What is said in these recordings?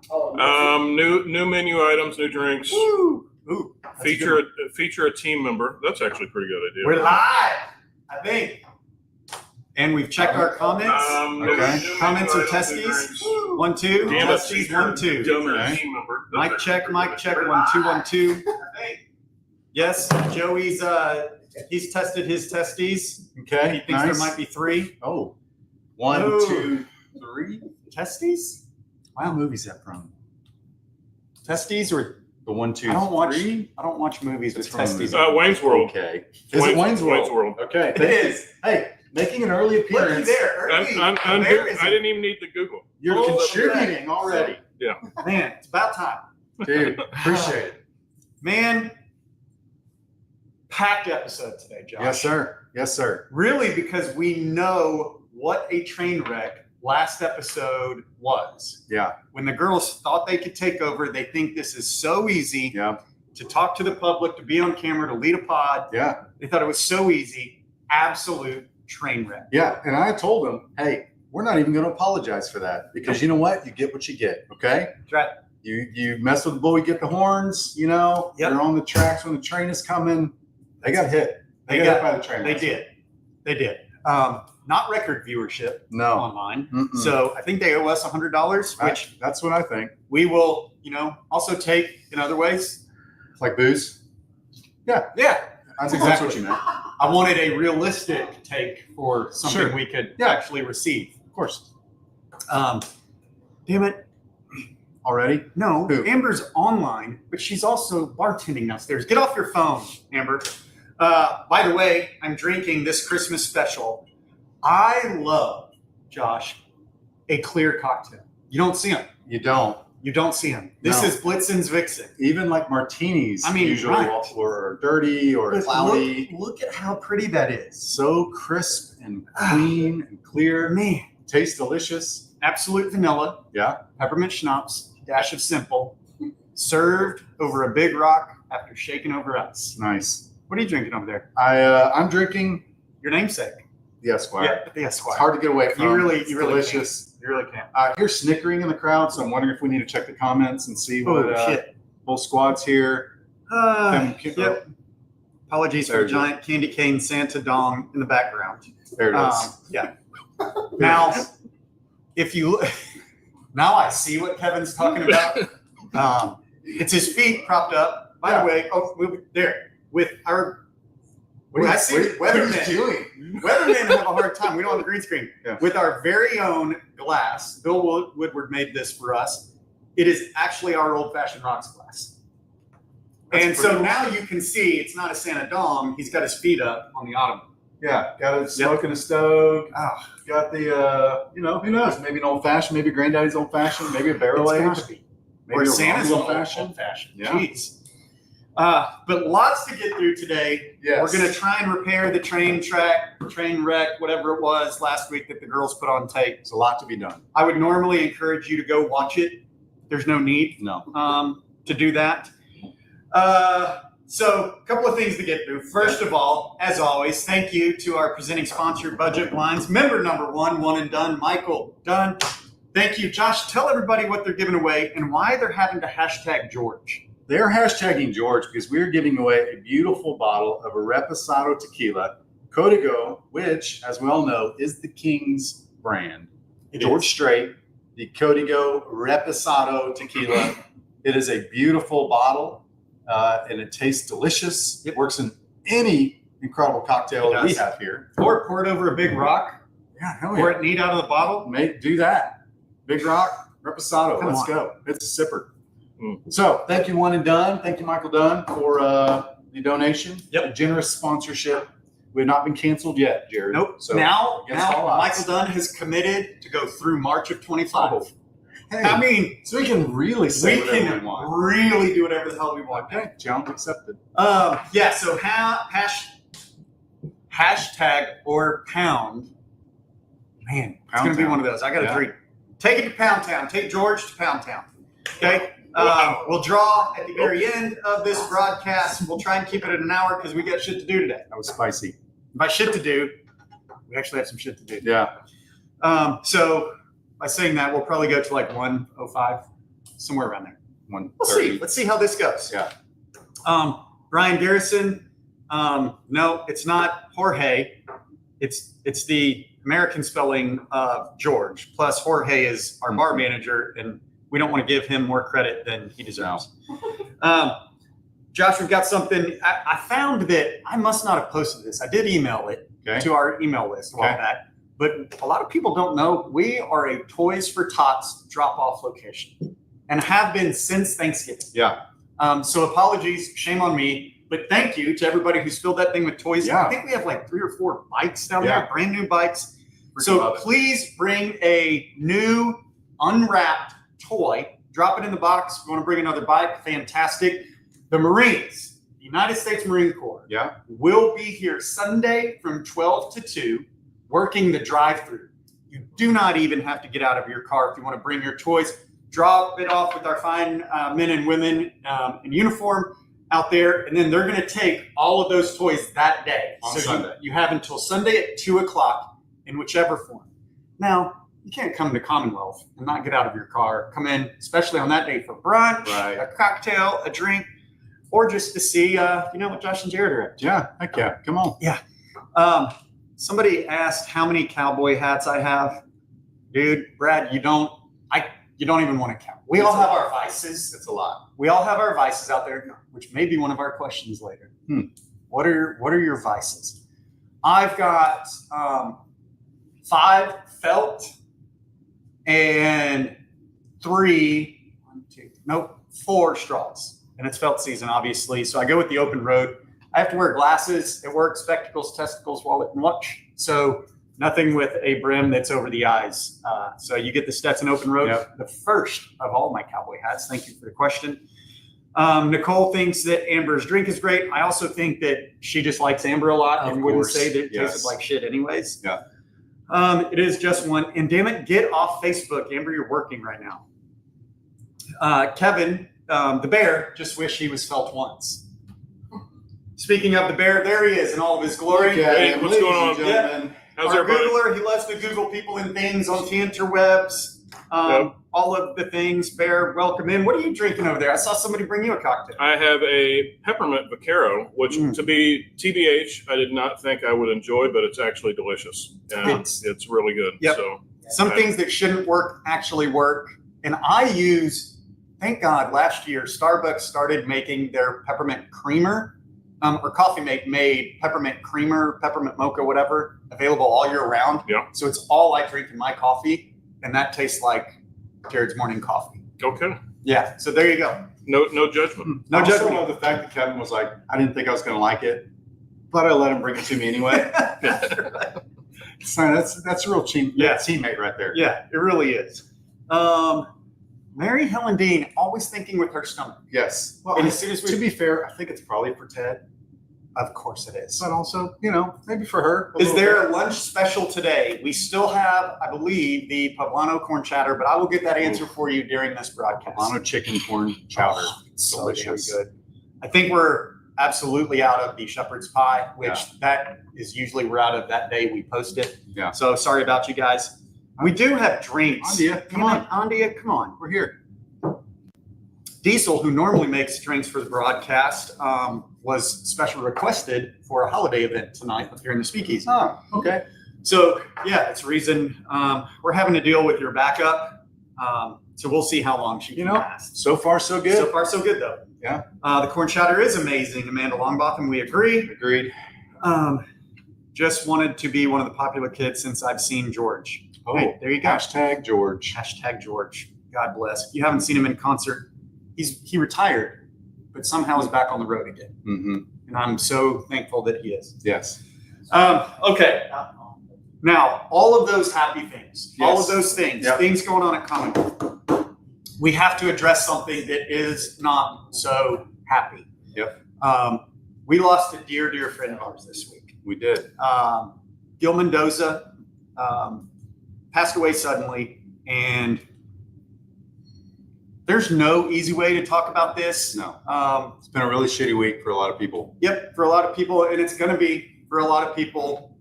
New menu items, new drinks. Ooh, Feature a team member. That's actually a pretty good idea. we're live, I think. And we've checked our comments. New Comments menu or items, new testes? drinks. 1, 2. Damn it, Testes, 1, 2. Dumber Okay. team member. That's Mic actually check, pretty mic good. check. 1, 2, 1, 2. Yes, Joey's he's tested his testes. Okay. He thinks there might be 3. Oh, 1, Ooh. 2, 3. Testes? Wow, movie's that from? Testes or The 1, 2, I don't watch 3. I don't watch movies with It's from testes. Wayne's World. Okay. Is it Wayne's World? Okay. It Thank you. is. Hey, making an early Looky appearance. there, early. I didn't even need to Google. You're Oh, contributing already. Man, it's about time. Dude, appreciate it. Man, packed episode today, Josh. Yes, sir. Yes, sir. Really, because we know what a train wreck last episode was. Yeah. When the girls thought they could take over, they think this is so easy Yeah. to talk to the public, to be on camera, to lead a pod. Yeah. They thought it was so easy. Absolute train wreck. Yeah. And I told them, hey, we're not even going to apologize for that because you know what? You get what you get. Okay. That's right. You mess with the bull, you get the horns, you know, Yep. They're on the tracks when the train is coming. They got hit. They got hit by the train. They did. They did. Not record viewership No. online. Mm-mm. So I think they owe us $100, which That's what I think. we will, also take in other ways. Like booze. Yeah. That's exactly what you meant. I wanted a realistic take for something Sure. we could Yeah. actually receive. Of course. Damn it. Already? No, Who? Amber's online, but she's also bartending downstairs. Get off your phone, Amber. By the way, I'm drinking this Christmas special. I love, Josh, a clear cocktail. You don't see them. You don't. You don't see them. This No. is Blitzen's Vixen. Even like martinis usually right. were dirty or But cloudy. Look at how pretty that is. So crisp and clean and clear. Man, Tastes delicious. absolute vanilla, Yeah. peppermint schnapps, dash of simple, served over a big rock after shaking over ice. Nice. What are you drinking over there? I'm drinking Your namesake. the Esquire. Yeah, the Esquire. It's hard to get away from. You really It's delicious. delicious. You really can't. I hear snickering in the crowd, so I'm wondering if we need to check the comments and see what Oh, shit. whole squad's here. Yep. Apologies for There the you go. giant candy cane Santa dong in the background. There it is. Yeah. Now, if you look, now I see what Kevin's talking about. It's his feet propped up. By the way, there with our. I see what are you weathermen. doing? Weathermen have a hard time. We don't have a green screen. Yeah. With our very own glass, Bill Woodward made this for us. It is actually our old-fashioned rocks glass. That's And so pretty cool. now you can see it's not a Santa dong. He's got his feet up on the ottoman. Yeah, got a smoke in a stove. Oh, Got the, who knows? Maybe an old fashioned, maybe granddaddy's old fashioned, maybe a barrel it's aged, gotta be. maybe Or a Santa's old old fashioned. fashioned. Yeah. Jeez. But lots to get through today. Yes. We're going to try and repair the train wreck, whatever it was last week that the girls put on tape. There's a lot to be done. I would normally encourage you to go watch it. There's no need No. to do that. So a couple of things to get through. First of all, as always, thank you to our presenting sponsor, Budget Blinds. Member number one and done, Michael Dunn. Thank you. Josh, tell everybody what they're giving away and why they're having to hashtag George. They're hashtagging George because we're giving away a beautiful bottle of a Reposado tequila, Código, which, as we all know, is the King's brand. George Strait, the Código Reposado tequila. It is a beautiful bottle, and it tastes delicious. It works in any incredible cocktail that we have here. Or pour it over a big rock. Yeah, hell Pour it neat out of the bottle. Do that. Big Rock, Reposado. Come Let's on. go. It's a sipper. Mm. So thank you, One and Done. Thank you, Michael Dunn, for the donation. Yep. A generous sponsorship. We've not been canceled yet, Jared. Nope. So now against all odds. Michael Dunn has committed to go through March of 25. Oh, hey, I mean, so we can really say we whatever can we want. really do whatever the hell we want. Okay, challenge accepted. Yeah, so hashtag or pound. Man, it's Pound going to be Town. one of those. I got to Yeah. drink. Take it to Pound Town. Take George to Pound Town. Okay? Wow. We'll draw at the very end of this broadcast. We'll try and keep it at an hour because we got shit to do today. That was spicy. By shit to do, we actually have some shit to do. Yeah. So by saying that, we'll probably go to like 1:05. somewhere around there. 1:30. We'll see. Let's see how this goes. Yeah. Brian Garrison. No, it's not Jorge. It's the American spelling of George. Plus, Jorge is our bar manager, and we don't want to give him more credit than he deserves. Josh, we've got something. I found that I must not have posted this. I did email it to our email list a while back, but a lot of people don't know we are a Toys for Tots drop-off location and have been since Thanksgiving. Yeah. So apologies, shame on me. But thank you to everybody who's filled that thing with toys. Yeah. I think we have like 3 or 4 bikes down Yeah. there, brand new bikes. Freaking So love it. please bring a new unwrapped toy. Drop it in the box. If you want to bring another bike, fantastic. The Marines, the United States Marine Corps, Yeah. will be here Sunday from 12 to 2 working the drive-through. You do not even have to get out of your car if you want to bring your toys. Drop it off with our fine men and women in uniform out there, and then they're going to take all of those toys that day. On so Sunday. You have until Sunday at 2 o'clock in whichever form. Now, you can't come to Commonwealth and not get out of your car. Come in, especially on that day, for brunch, Right. a cocktail, a drink, or just to see, what Josh and Jared are up to. Yeah. Heck yeah. Come on. Somebody asked how many cowboy hats I have. Dude, Brad, you don't even want to count. We all have our vices. It's a lot. We all have our vices out there, which may be one of our questions later. What are your vices? I've got 5 felt and 4 straws. And it's felt season, obviously. So I go with the open road. I have to wear glasses at work, spectacles, testicles, wallet, and watch. So nothing with a brim that's over the eyes. So you get the Stetson Open Road, the first of all my cowboy hats. Thank you for the question. Nicole thinks that Amber's drink is great. I also think that she just likes Amber a lot and wouldn't say that it tasted like shit anyways. Yeah. It is just one. And damn it, get off Facebook. Amber, you're working right now. Kevin, the bear, just wish he was felt once. Speaking of the bear, there he is in all of his glory. Hey, what's going on? Gentlemen. How's Our everybody? Googler, he loves to Google people and things on the interwebs. All of the things. Bear, welcome in. What are you drinking over there? I saw somebody bring you a cocktail. I have a peppermint Vaquero, which to be TBH, I did not think I would enjoy, but it's actually delicious. And it's really good. Yep. So Some things that shouldn't work actually work. And I use, thank God, last year, Starbucks started making their peppermint creamer, or Coffee Mate made peppermint creamer, peppermint mocha, whatever, available all year round. Yeah. So it's all I drink in my coffee, and that tastes like Jared's morning coffee. okay. Yeah. So there you go. No judgment. No I also judgment. love the fact that Kevin was like, I didn't think I was going to like it, but I let him bring it to me anyway. So that's a real teammate right there. Yeah, it really is. Mary Helen Dean, always thinking with her stomach. Yes. Well, And as soon as we- to be fair, I think it's probably for Ted, Of course it is. but also, maybe for her. Is there a lunch special today? We still have, I believe, the poblano corn chowder, but I will get that answer for you during this broadcast. Poblano chicken corn chowder? So Delicious. damn good. I think we're absolutely out of the shepherd's pie, which that is usually we're out of that day we post it. Yeah. So sorry about you guys. We do have drinks. Andia, come on. Andia, come on. We're here. Diesel, who normally makes drinks for the broadcast, was special requested for a holiday event tonight up here in the Speakeasy. Oh, okay. So yeah, it's a reason we're having to deal with your backup. So we'll see how long she can last. So far, so good. So far, so good though. Yeah. The corn chowder is amazing, Amanda Longbotham. We agree. Agreed. Just wanted to be one of the popular kids since I've seen George. Oh, Hey, there you go. Hashtag George. Hashtag George. God bless. If you haven't seen him in concert, he retired, but somehow is back on the road again. Mm-hmm. And I'm so thankful that he is. Yes. Okay. Now, all of those happy things, all of Yes. those things, Yep. things going on at Common, we have to address something that is not so happy. Yep. We lost a dear, dear friend of ours this week. We did. Gil Mendoza passed away suddenly, and there's no easy way to talk about this. No. It's been a really shitty week for a lot of people. Yep, for a lot of people, and it's going to be for a lot of people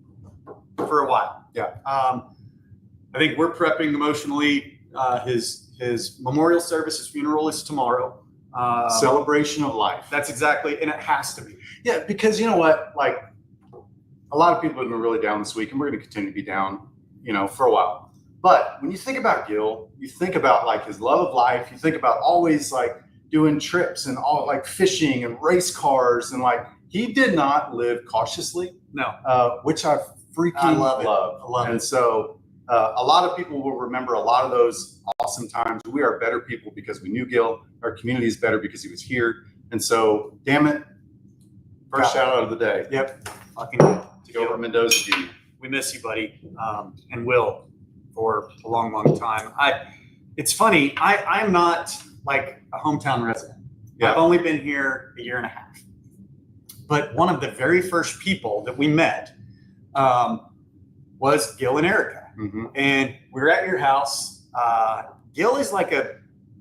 for a while. Yeah. I think we're prepping emotionally His memorial service, his funeral is tomorrow. Celebration of life. That's exactly, and it has to be. Yeah, because you know what? Like, a lot of people have been really down this week, and we're going to continue to be down, for a while. But when you think about Gil, you think about like his love of life. You think about always like doing trips and all like fishing and race cars, and like he did not live cautiously. No, which I freaking I love it. love. I love and it. so a lot of people will remember a lot of those awesome times. We are better people because we knew Gil. Our community is better because he was here. And so, damn it, first shout out of the day. Yep. Fucking good. To Gilbert Mendoza Jr. We miss you, buddy, and will for a long, long time. It's funny. I'm not like a hometown resident. Yeah. I've only been here a year and a half. But one of the very first people that we met was Gil and Erica. Mm-hmm. And we were at your house. Gil is like a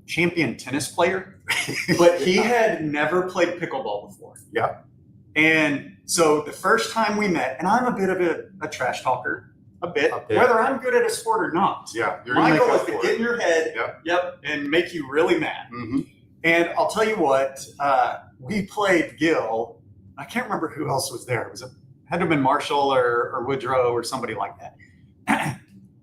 champion tennis player, but he had never played pickleball before. Yeah. And so the first time we met, and I'm a bit of a trash talker, a bit, A bit. whether I'm good at a sport or not. Yeah. My goal is is to get in your head, Yep. and make you really mad. Mm-hmm. And I'll tell you what, we played Gil. I can't remember who else was there. It had to have been Marshall or Woodrow or somebody like that.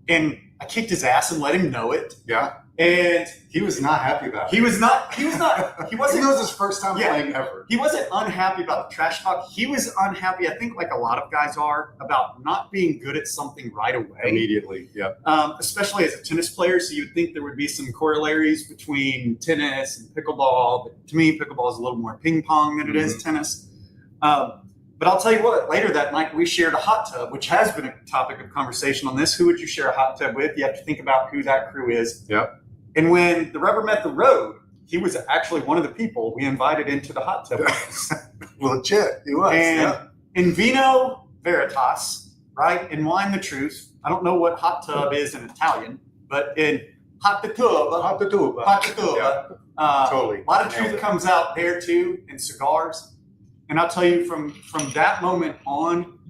And I kicked his ass and let him know it. Yeah. And He was not happy about it. he wasn't, It was his first time Yeah. playing ever. he wasn't unhappy about the trash talk. He was unhappy, I think like a lot of guys are, about not being good at something right away. Immediately. Yeah. Especially as a tennis player. So you'd think there would be some corollaries between tennis and pickleball. But to me, pickleball is a little more ping pong than it is tennis. But I'll tell you what, later that night we shared a hot tub, which has been a topic of conversation on this. Who would you share a hot tub with? You have to think about who that crew is. Yep. And when the rubber met the road, he was actually one of the people we invited into the hot tub. Legit. He was. And in vino veritas, right? In wine the truth. I don't know what hot tub is in Italian, but in hot the tub, Hot the tube. Totally. a lot of Nailed truth it. comes out there too in cigars. And I'll tell you from that moment on,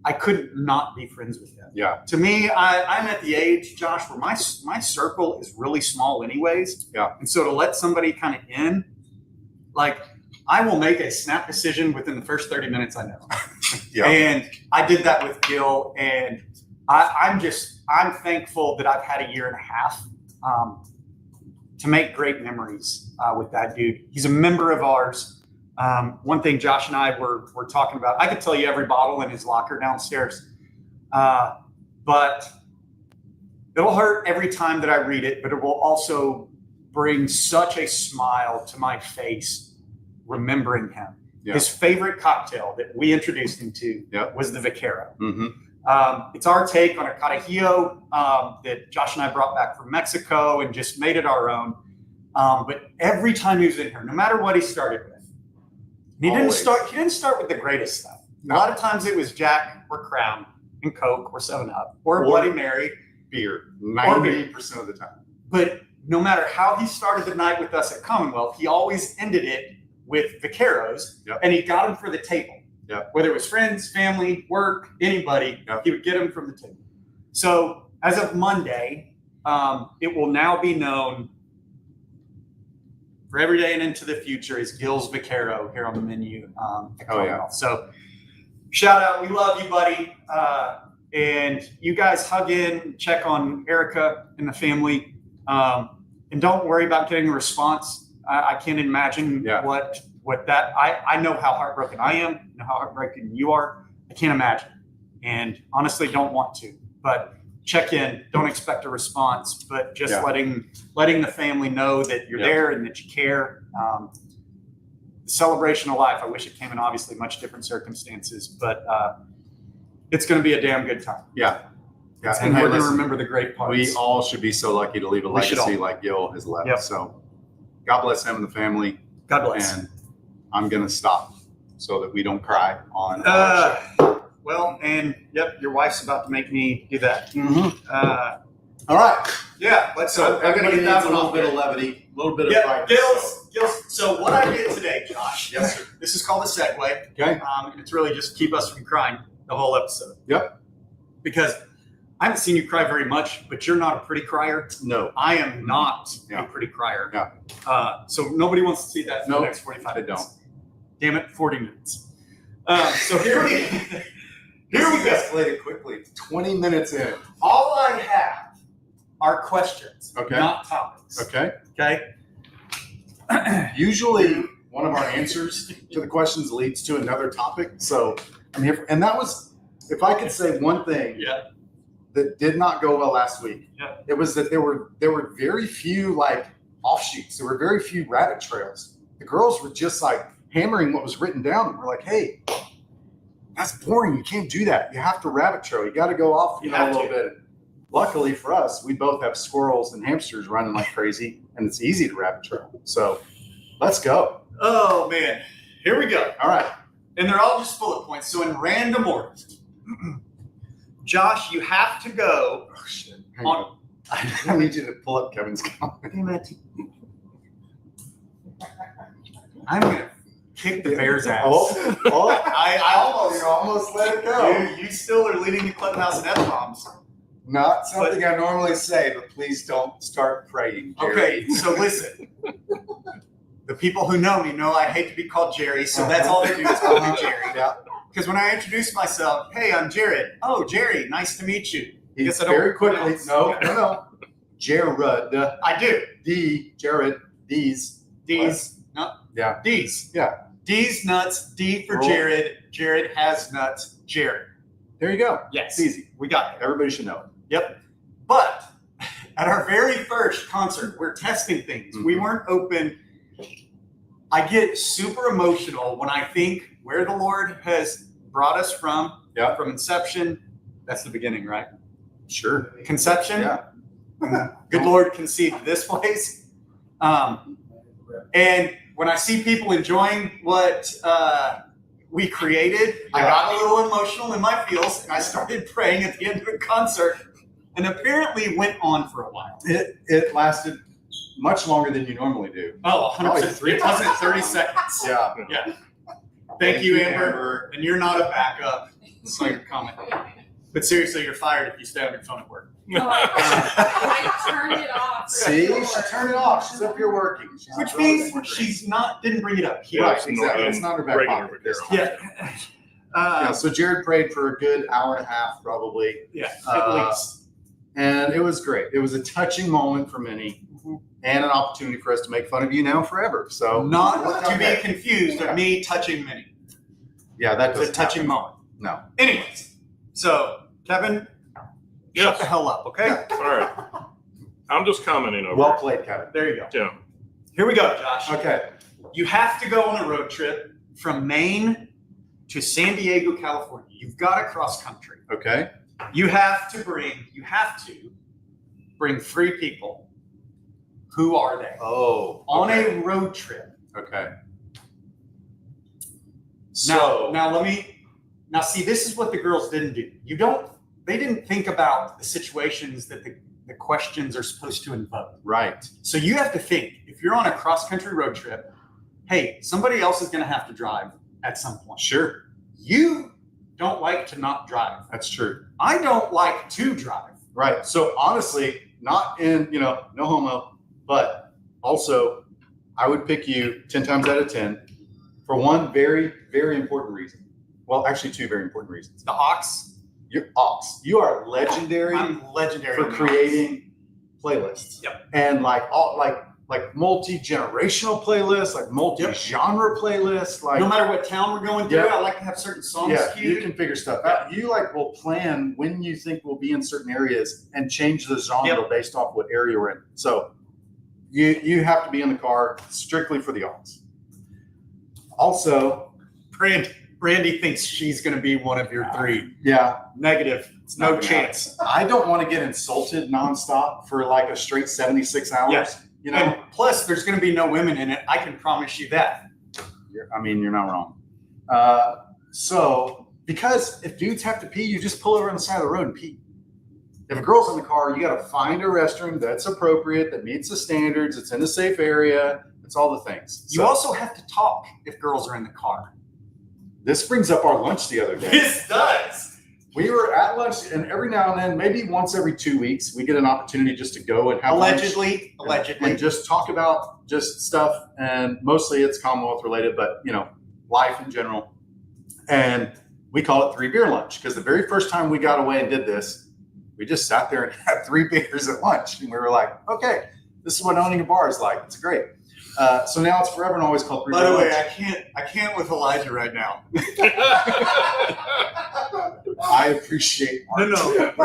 I couldn't not be friends with him. Yeah. To me, I'm at the age, Josh, where my circle is really small anyways. Yeah. And so to let somebody kind of in, like I will make a snap decision within the first 30 minutes I know. Yeah. And I did that with Gil, and I'm thankful that I've had a year and a half to make great memories with that dude. He's a member of ours. One thing Josh and I were talking about, I could tell you every bottle in his locker downstairs, but it'll hurt every time that I read it, but it will also bring such a smile to my face remembering him. Yeah. His favorite cocktail that we introduced him to Yeah. was the Vaquero. Mm-hmm. It's our take on a Carajillo that Josh and I brought back from Mexico and just made it our own. But every time he was in here, no matter what he started with, and he didn't start with the greatest stuff. No. A lot of times it was Jack or Crown and Coke or 7-Up or Bloody Mary. Beer. 90% of the time. But no matter how he started the night with us at Commonwealth, he always ended it with Vaqueros, Yep. and he got them for the table. Yep. Whether it was friends, family, work, anybody, Yep. he would get them from the table. So as of Monday, it will now be known for every day and into the future is Gil's Vaquero here on the menu at Oh, yeah. Commonwealth. So shout out, we love you, buddy. And you guys hug in, check on Erica and the family. And don't worry about getting a response. I can't imagine Yeah. what that, I know how heartbroken I am, know how heartbroken you are. I can't imagine. And honestly, don't want to, but check in, don't expect a response, but just Yeah. letting the family know that you're Yeah. there and that you care. The celebration of life, I wish it came in obviously much different circumstances, but it's going to be a damn good time. Yeah. Yeah. And hey, we're going to listen, remember the great parts. we all should be so lucky to leave a We should legacy all. like Gil has left. Yep. So God bless him and the family. God bless. And I'm going to stop so that we don't cry on our show. Well, and yep, your wife's about to make me do that. All right. Yeah, let's. So everybody needs a little bit of levity, a little bit of Yeah, brightness. Gil's. So what I did today, Josh. Yes, sir. This is called a segue. Okay. And it's really just keep us from crying the whole episode. Yep. Because I haven't seen you cry very much, but you're not a pretty crier. No. I am not Yeah. a pretty crier. Yeah. So nobody wants to see that for No, the next 45 they minutes. don't. Damn it, 40 minutes. So here we go. escalated quickly. 20 minutes in. All I have are questions, Okay. not topics. Okay. Okay? Usually, one of our answers to the questions leads to another topic. So I'm here, and that was, if I could say one thing Yeah. that did not go well last week, Yeah. it was that there were very few like offshoots. There were very few rabbit trails. The girls were just like hammering what was written down. And we're like, hey, that's boring. You can't do that. You have to rabbit trail. You got to go off, You a have little to. bit. Luckily for us, we both have squirrels and hamsters running like crazy, and it's easy to rabbit trail. So let's go. Oh, man. Here we go. All right. And they're all just bullet points. So in random order. Josh, you have to go Oh, shit. Hang on. on. I need you to pull up Kevin's comment. Damn it. I'm going to kick the Bears' ass. I almost. you almost let it go. You still are leading the clubhouse in F-bombs. Not something I normally say, but please don't start praying. Jerry. Okay, so listen. The people who know me know I hate to be called Jerry, so that's all they do is call me Jerry. Yeah. Because when I introduce myself, hey, I'm Jared. Oh, Jerry, nice to meet you. He Guess I don't very quickly. pronounce- No. Jared. I do. Jared. These. D's. No. Yeah. D's. Yeah. D's nuts. D for Roll. Jared. Jared has nuts. Jared. There you go. Yes. It's easy. We got it. Everybody should know it. Yep. But at our very first concert, we're testing things. We Mhm. weren't open. I get super emotional when I think where the Lord has brought us from, Yeah. from inception. That's the beginning, right? Sure. Conception. Yeah. Good Lord conceived this place. And when I see people enjoying what we created, I Yeah. got a little emotional in my feels, and I started praying at the end of the concert, and apparently went on for a while. It lasted much longer than you normally do. Oh, Probably 100%. It wasn't 30 seconds. Yeah. Yeah. Thank you, Amber. And you're not a backup. Saw your comment. But seriously, you're fired if you stay on your phone at work. No, I turned it off. See, she turned it off. She's up here working. She's Which not means working. she's not, didn't bring it up here. Right, exactly. It's not her back Regular pocket this time. Vaquero. Yeah. Yeah, so Jared prayed for a good hour and a half, probably, Yeah, at least. and it was great. It was a touching moment for many, and an opportunity for us to make fun of you now forever. So Not to be confused of me touching Minnie. yeah, that It's a doesn't touching happen. moment. No. Anyways, so Kevin, shut Yes. the hell up, okay? All right. I'm just commenting over. Well it. played, Kevin. There you go. Yeah. Here we go, Josh. Okay. You have to go on a road trip from Maine to San Diego, California. You've got to cross country. Okay. You have to bring 3 people. Who are they? Oh. On okay. a road trip. Okay. Now, now see, this is what the girls didn't do. They didn't think about the situations that the questions are supposed to invoke. Right. So you have to think, if you're on a cross-country road trip, hey, somebody else is going to have to drive at some point. Sure. You don't like to not drive. That's true. I don't like to drive. Right. So honestly, not in, no homo, but also I would pick you 10 times out of 10 for one very, very important reason. Well, actually 2 very important reasons. The ox, You're ox. You are legendary I'm legendary for on the creating playlists. Yep. And like multi-generational playlists, like multi-genre playlists, like ox. No matter what town we're going through, Yeah. I like to have certain songs yeah, you queued. can figure stuff out. You will plan when you think we'll be in certain areas and change the genre Yep. based off what area we're in. So you have to be in the car strictly for the odds. Also, Brandy thinks she's going to be one of your 3. yeah, Negative. It's not no gonna chance. I don't want to get insulted nonstop for like a straight 76 hours. Yes. And plus, there's going to be no women in it. I can promise you that. You're not wrong. So because if dudes have to pee, you just pull over on the side of the road and pee. If a girl's in the car, you got to find a restroom that's appropriate, that meets the standards, it's in a safe area, it's all the things. You also have to talk if girls are in the car. This brings up our lunch the other day. This does. we were at lunch, and every now and then, maybe once every 2 weeks, we get an opportunity just to go and have lunch Allegedly. and just talk about just stuff. And mostly it's Commonwealth related, but life in general. And we call it 3 beer lunch because the very first time we got away and did this, we just sat there and had 3 beers at lunch. And we were like, okay, this is what owning a bar is like. It's great. So now it's forever and always called 3 By beer the way, lunch. I can't with Elijah right now. I appreciate art.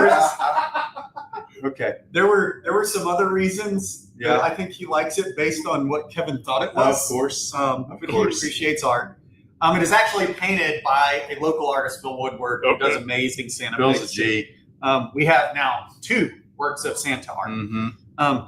Okay. There were some other reasons. Yeah. I think he likes it based on what Kevin thought it Of was. course. But he course. appreciates art. It is actually painted by a local artist, Bill Woodward, who Okay. does amazing Santa. Bill's a paintings. G. We have now 2 works of Santa art. Mm-hmm.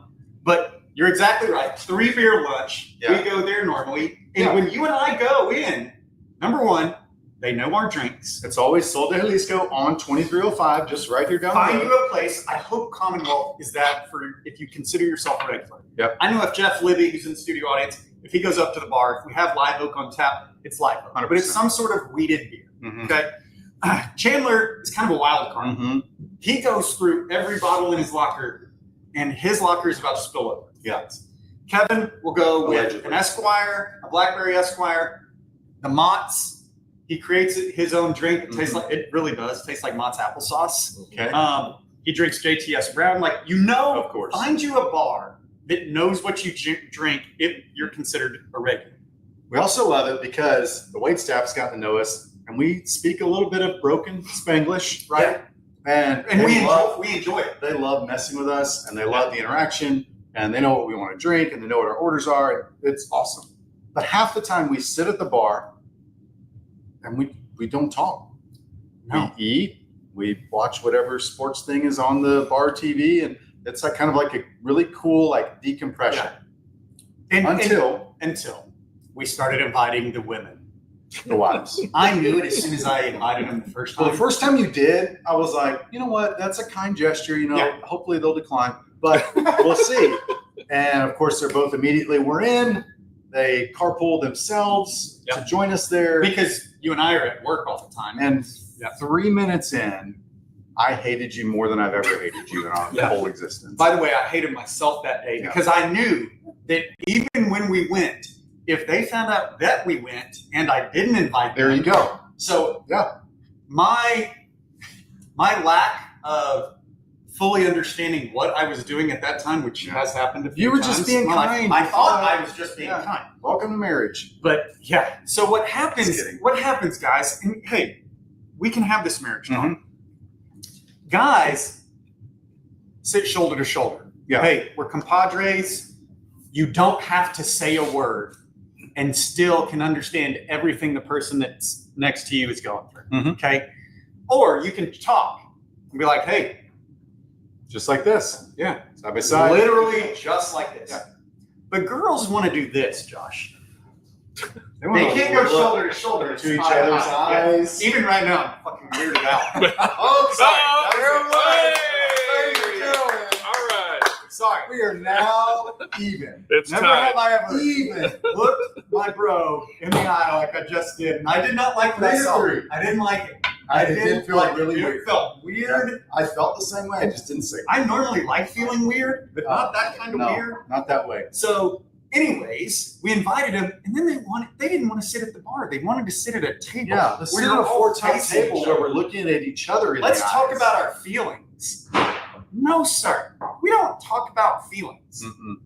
But you're exactly right. 3 beer lunch. Yeah. We go there normally. And Yeah. when you and I go in, number one, they know our drinks. It's always Sol de Jalisco on 2305, just right here down Find the road. you a place. I hope Commonwealth is that for if you consider yourself a regular. Yep. I know if Jeff Libby, who's in the studio audience, if he goes up to the bar, if we have Live Oak on tap, it's Live Oak. 100%. But it's some sort of weeded beer. Mhm. Okay. Chandler is kind of a wild card. Mhm. He goes through every bottle in his locker, and his locker is about to spill over. Yeah. Kevin will go with Allegedly. an Esquire, a Blackberry Esquire, the Mott's. He creates his own drink. It tastes like it really does taste like Mott's applesauce. Okay. He drinks JTS Brown. Like Of course. find you a bar that knows what you drink if you're considered a regular. We also love it because the waitstaff's gotten to know us, and we speak a little bit of broken Spanglish, right? And we enjoy it. they love messing with us, and they love the interaction, and they know what we want to drink, and they know what our orders are. And it's awesome. But half the time we sit at the bar, and we don't talk. No. We eat, we watch whatever sports thing is on the bar TV, and it's like kind of like a really cool like decompression. Until we started inviting the women. the wives. I knew it as soon as I invited them the first time. Well, the first time you did, I was like, you know what? That's a kind gesture. Yeah. Hopefully they'll decline, but we'll see. And of course, they're both immediately, we're in. They carpool themselves to join us there. because you and I are at work all the time. And 3 minutes in, I hated you more than I've ever hated you in our whole existence. By the way, I hated myself that day because I knew that even when we went, if they found out that we went and I didn't invite them, There you go. So Yeah. my lack of fully understanding what I was doing at that time, which has happened a few You were times. just being kind. I thought I was just being Yeah. kind. Welcome to marriage. But yeah, so what happens? Just kidding. What happens, guys? And hey, we can have this marriage talk. Mhm. Guys sit shoulder to shoulder. Yeah. Hey, we're compadres. You don't have to say a word, and still can understand everything the person that's next to you is going through. Mhm. Okay, or you can talk and be like, "Hey, Just like this. yeah, Side by side. literally just like this." Yeah. But girls want to do this, Josh. They wanna They can't go look shoulder to shoulder. to It's each eye to other's eye. Yeah. eyes. Even right now, I'm fucking weirded out. Oh, sorry. Oh, That was it. hey! All right. Sorry. We are now even. It's Never time. have I ever Even. looked my bro in the eye like I just did. And I did not like what I saw. Really? I didn't like it. It did feel like really it. weird. It felt weird. I felt the same way. I just didn't say it. I normally like feeling weird, but not that kind of No, weird. not that way. So, anyways, we invited him, and then they didn't want to sit at the bar. They wanted to sit at a table. Yeah, let's where sit you're at a all four-top facing table each where other. we're looking at each other in Let's the talk eyes. about our feelings. No, sir. We don't talk about feelings. Mm-mm.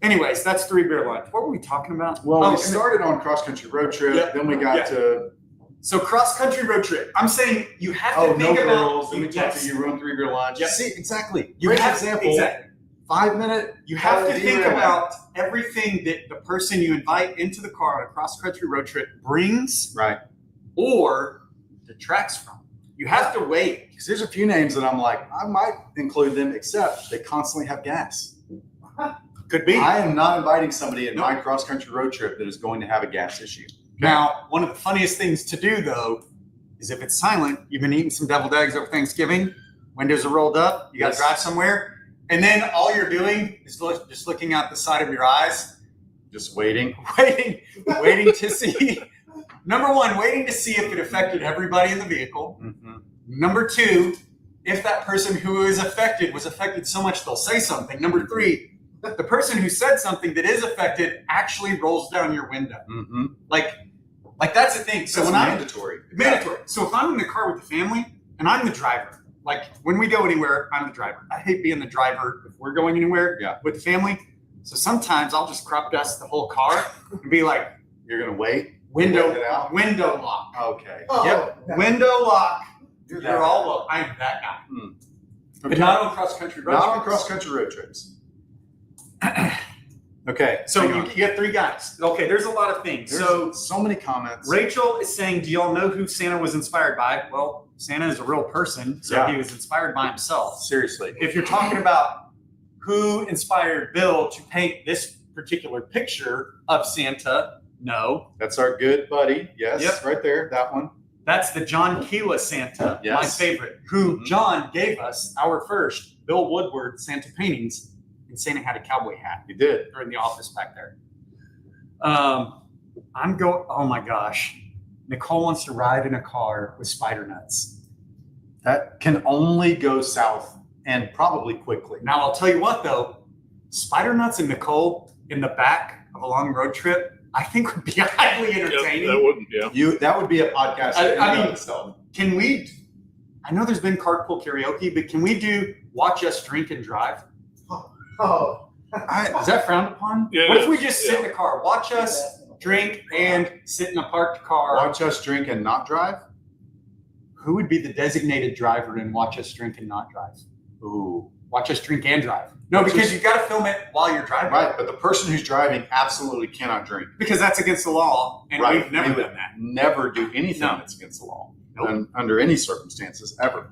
Anyways, that's 3 beer lunch. What were we talking about? Well, Oh, we started on cross-country road trip. Yep. Then we got Yeah. to, So cross-country road trip. I'm saying you have to no think about girls. Then we talked yes. to you run 3 beer lunch. Yep. See, exactly. You Great have example. exactly. 5-minute. You have to think derailment. about everything that the person you invite into the car on a cross-country road trip brings Right. or detracts from. You have to weigh. Because there's a few names that I'm like, I might include them, except they constantly have gas. Could be. I am not inviting somebody in Nope. my cross-country road trip that is going to have a gas issue. Now, one of the funniest things to do, though, is if it's silent, you've been eating some deviled eggs over Thanksgiving, windows are rolled up, you got to Yes. drive somewhere, and then all you're doing is just looking out the side of your eyes, Just waiting. waiting to see. Number one, waiting to see if it affected everybody in the vehicle. Mm-hmm. Number 2, if that person who is affected was affected so much they'll say something. Number 3, the person who said something that is affected actually rolls down your window. Mm-hmm. Like that's the thing. So That's when mandatory. mandatory. So if I'm in the car with the family and I'm the driver, like when we go anywhere, I'm the driver. I hate being the driver if we're going anywhere with the family. So sometimes I'll just crop dust the whole car and be like, You're gonna wait. window Wait it out? lock. Okay. Yep, window lock. You're You're all welcome. I am that guy. But Okay. not on cross country road Not on trips. cross country road trips. Okay. So hang on. you get 3 guys. Okay, there's a lot of things. There's so many comments. Rachel is saying, do y'all know who Santa was inspired by? Well, Santa is a real person, so Yeah. he was inspired by himself. Seriously. If you're talking about who inspired Bill to paint this particular picture of Santa, no. That's our good buddy. Yes. Yep. Right there. That one. That's the John Keela Santa, Yes. my favorite, who Mhm. John gave us our first Bill Woodward Santa paintings, and Santa had a cowboy hat. You did. They're in the office back there. Oh my gosh. Nicole wants to ride in a car with spider nuts. That can only go south and probably quickly. Now, I'll tell you what though, spider nuts and Nicole in the back of a long road trip, I think would be highly Yeah, entertaining. that wouldn't. Yeah. That would be a podcast. I in and mean- of itself. Can we, I know there's been carpool karaoke, but can we do watch us drink and drive? Oh. Is that frowned upon? Yeah, it What if we is. just sit in the car, watch us drink and sit in a parked car? Watch us drink and not drive? Who would be the designated driver and watch us drink and not drive? Ooh. Watch us drink and drive. No, because you've got to film it while you're driving. Right, but the person who's driving absolutely cannot drink. Because that's against the law, and Right. we've never We would done that. Never do anything No. that's against the law. Nope. Under any circumstances, ever.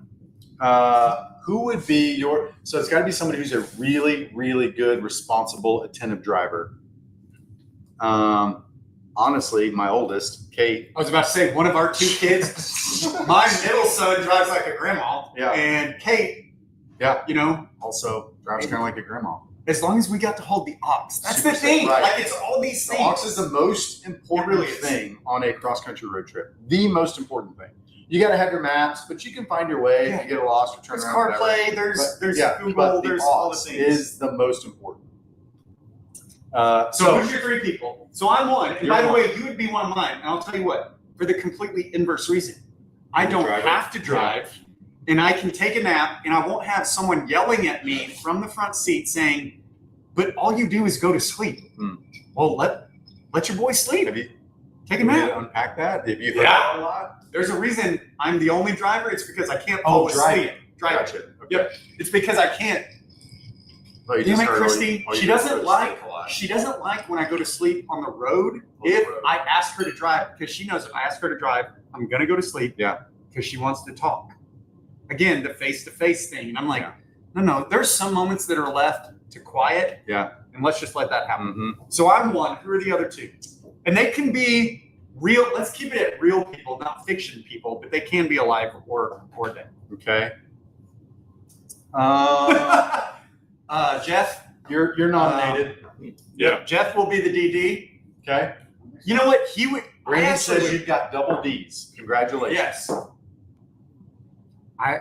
Who would be your, so it's got to be somebody who's a really, really good, responsible, attentive driver. Honestly, my oldest, Kate. I was about to say, one of our 2 kids, my middle son drives like a grandma, Yeah. and Kate, Yeah. you know, Also drives kind of like a grandma. as long as we got to hold the ox. That's Super the thing. safe, right. Like, it's all these The things. aux is the most important It really is. thing on a cross-country road trip. The most important thing. You got to have your maps, but you can find your way if you get lost or turn There's around. whatever. CarPlay, there's But Google, the there's all the aux things. is the most important. So who's your 3 people? So I'm one. And You're by the one. way, you would be one of mine. And I'll tell you what, for the completely inverse reason. I You're the don't driver? have to drive, and I can take a nap, and I won't have someone yelling at me from the front seat saying, but all you do is go to sleep. Hmm. Well, let your boy sleep. Have you Take a want me nap. to unpack that? Have you heard Yeah. that a lot? There's a reason I'm the only driver. It's because I can't Oh, fall asleep. driving. Driving. Gotcha. Okay. Yep. It's because I can't. Oh, you Damn just it, heard all Christy. you- all you She just doesn't heard is like. sleep a lot. She doesn't like when I go to sleep on the road. On the If road. I ask her to drive, because she knows if I ask her to drive, I'm gonna go to sleep. Yeah. Because she wants to talk. Again, the face-to-face thing. And I'm like, Yeah. no. There's some moments that are left to quiet. Yeah. And let's just let that happen. Mhm. So I'm one. Who are the other 2? And they can be real. Let's keep it at real people, not fiction people, but they can be alive or dead. Okay. Jeff. You're nominated. Yeah. Jeff will be the DD. Okay. You know what? He would. I Randy actually says would- you've got double D's. Congratulations. Yes. I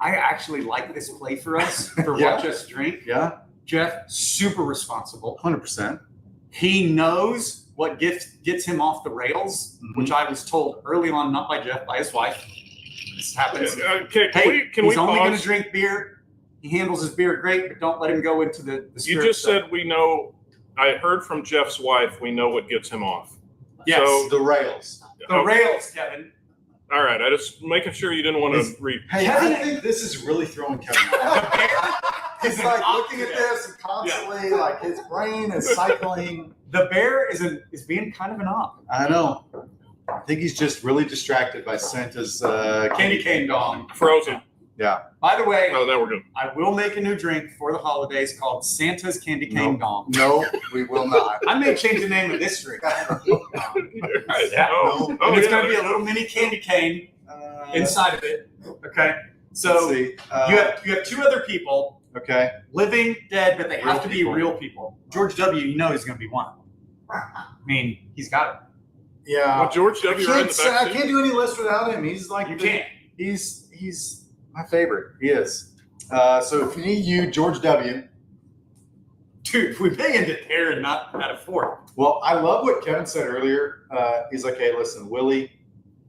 actually like this play for us for Yeah. Watch Us Drink. Yeah. Jeff, super responsible. 100%. He knows what gets him off the rails, Mhm. which I was told early on, not by Jeff, by his wife. This happens. Okay, Hey, can we he's only going pause? to drink beer. He handles his beer great, but don't let him go into the You spirit just stuff. said we know. I heard from Jeff's wife. We know what gets him off. Yes. So, The rails. the rails, Kevin. all right. I just making sure you didn't want to read. Hey, Kevin- I think this is really throwing Kevin off. He's like looking at this and constantly, like his brain is cycling. The bear is being kind of an op. I know. I think he's just really distracted by Santa's Candy cane dong. Frozen. Yeah. By the way, Oh, now we're good. I will make a new drink for the holidays called Santa's Candy Cane Dong. No, we will not. I may change the name of this drink. Yeah. No. Oh, And it's yeah. going to be a little mini candy cane inside of it. Okay. Let's So see. you have 2 other people, Okay. living, dead, but they Real have to be people. real people. George W., you know he's going to be one. I mean, he's got Yeah. Well, George I W. right in can't, the back I seat. can't do any list without him. He's like it. You the- can't. He's my favorite. He is. So if you need you, George W. Dude, we may end it there and not at a four. Well, I love what Kevin said earlier. He's like, hey, listen, Willie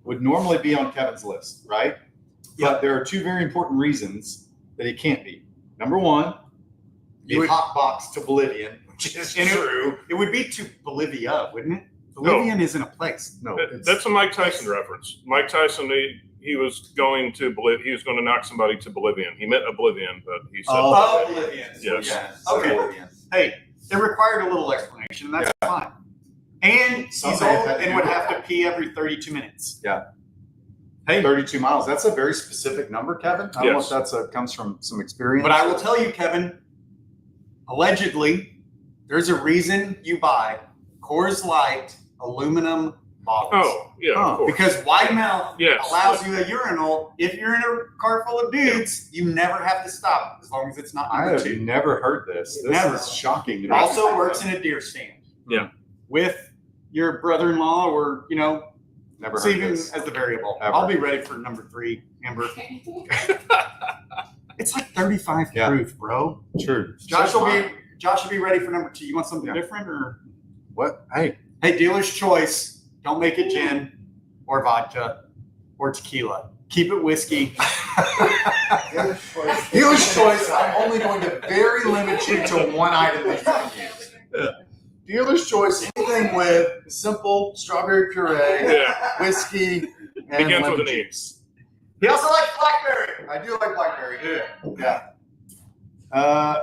would normally be on Kevin's list, right? But there are two very important reasons that he can't be. Number one, You would- hotbox to Bolivian, which is true. It would be to Bolivia, wouldn't it? Bolivian isn't a place. No, That's a Mike Tyson reference. Mike Tyson, he was going to Bolivia. He was going to knock somebody to Bolivian. He meant Oblivion, but he said Oh, Bolivian. Bolivian. Yes. Okay. Bolivian. Hey, it required a little explanation, and that's fine. And he's Someday old I've had to and do would that. have to pee every 32 minutes. Hey, 32 miles. That's a very specific number, Kevin. I don't know if Yes. that's comes from some experience. But I will tell you, Kevin, allegedly, there's a reason you buy Coors Light aluminum bottles. Oh, yeah, Huh. of course. Because wide mouth Yes. allows you a urinal. If you're in a car full of dudes, you never have to stop as long as it's not I number have two. never heard this. This Never. is shocking to It me. also works in a deer stand. Yeah. With your brother-in-law or, Never heard Stephen this. as the variable. Ever. I'll be ready for number 3, Amber. It's like 35 Yeah. proof, bro. True. Josh will be ready for number 2. You want something Yeah. different or? What? Hey, Hey, dealer's choice. Don't make it gin or vodka or tequila. Keep it whiskey. dealer's choice. I'm only going to very limit you to one item that you can use. Dealer's choice. Anything with simple strawberry puree, Yeah. whiskey, and Begins lemon with an E. juice. He also likes blackberry. I do like blackberry. Yeah. Yeah.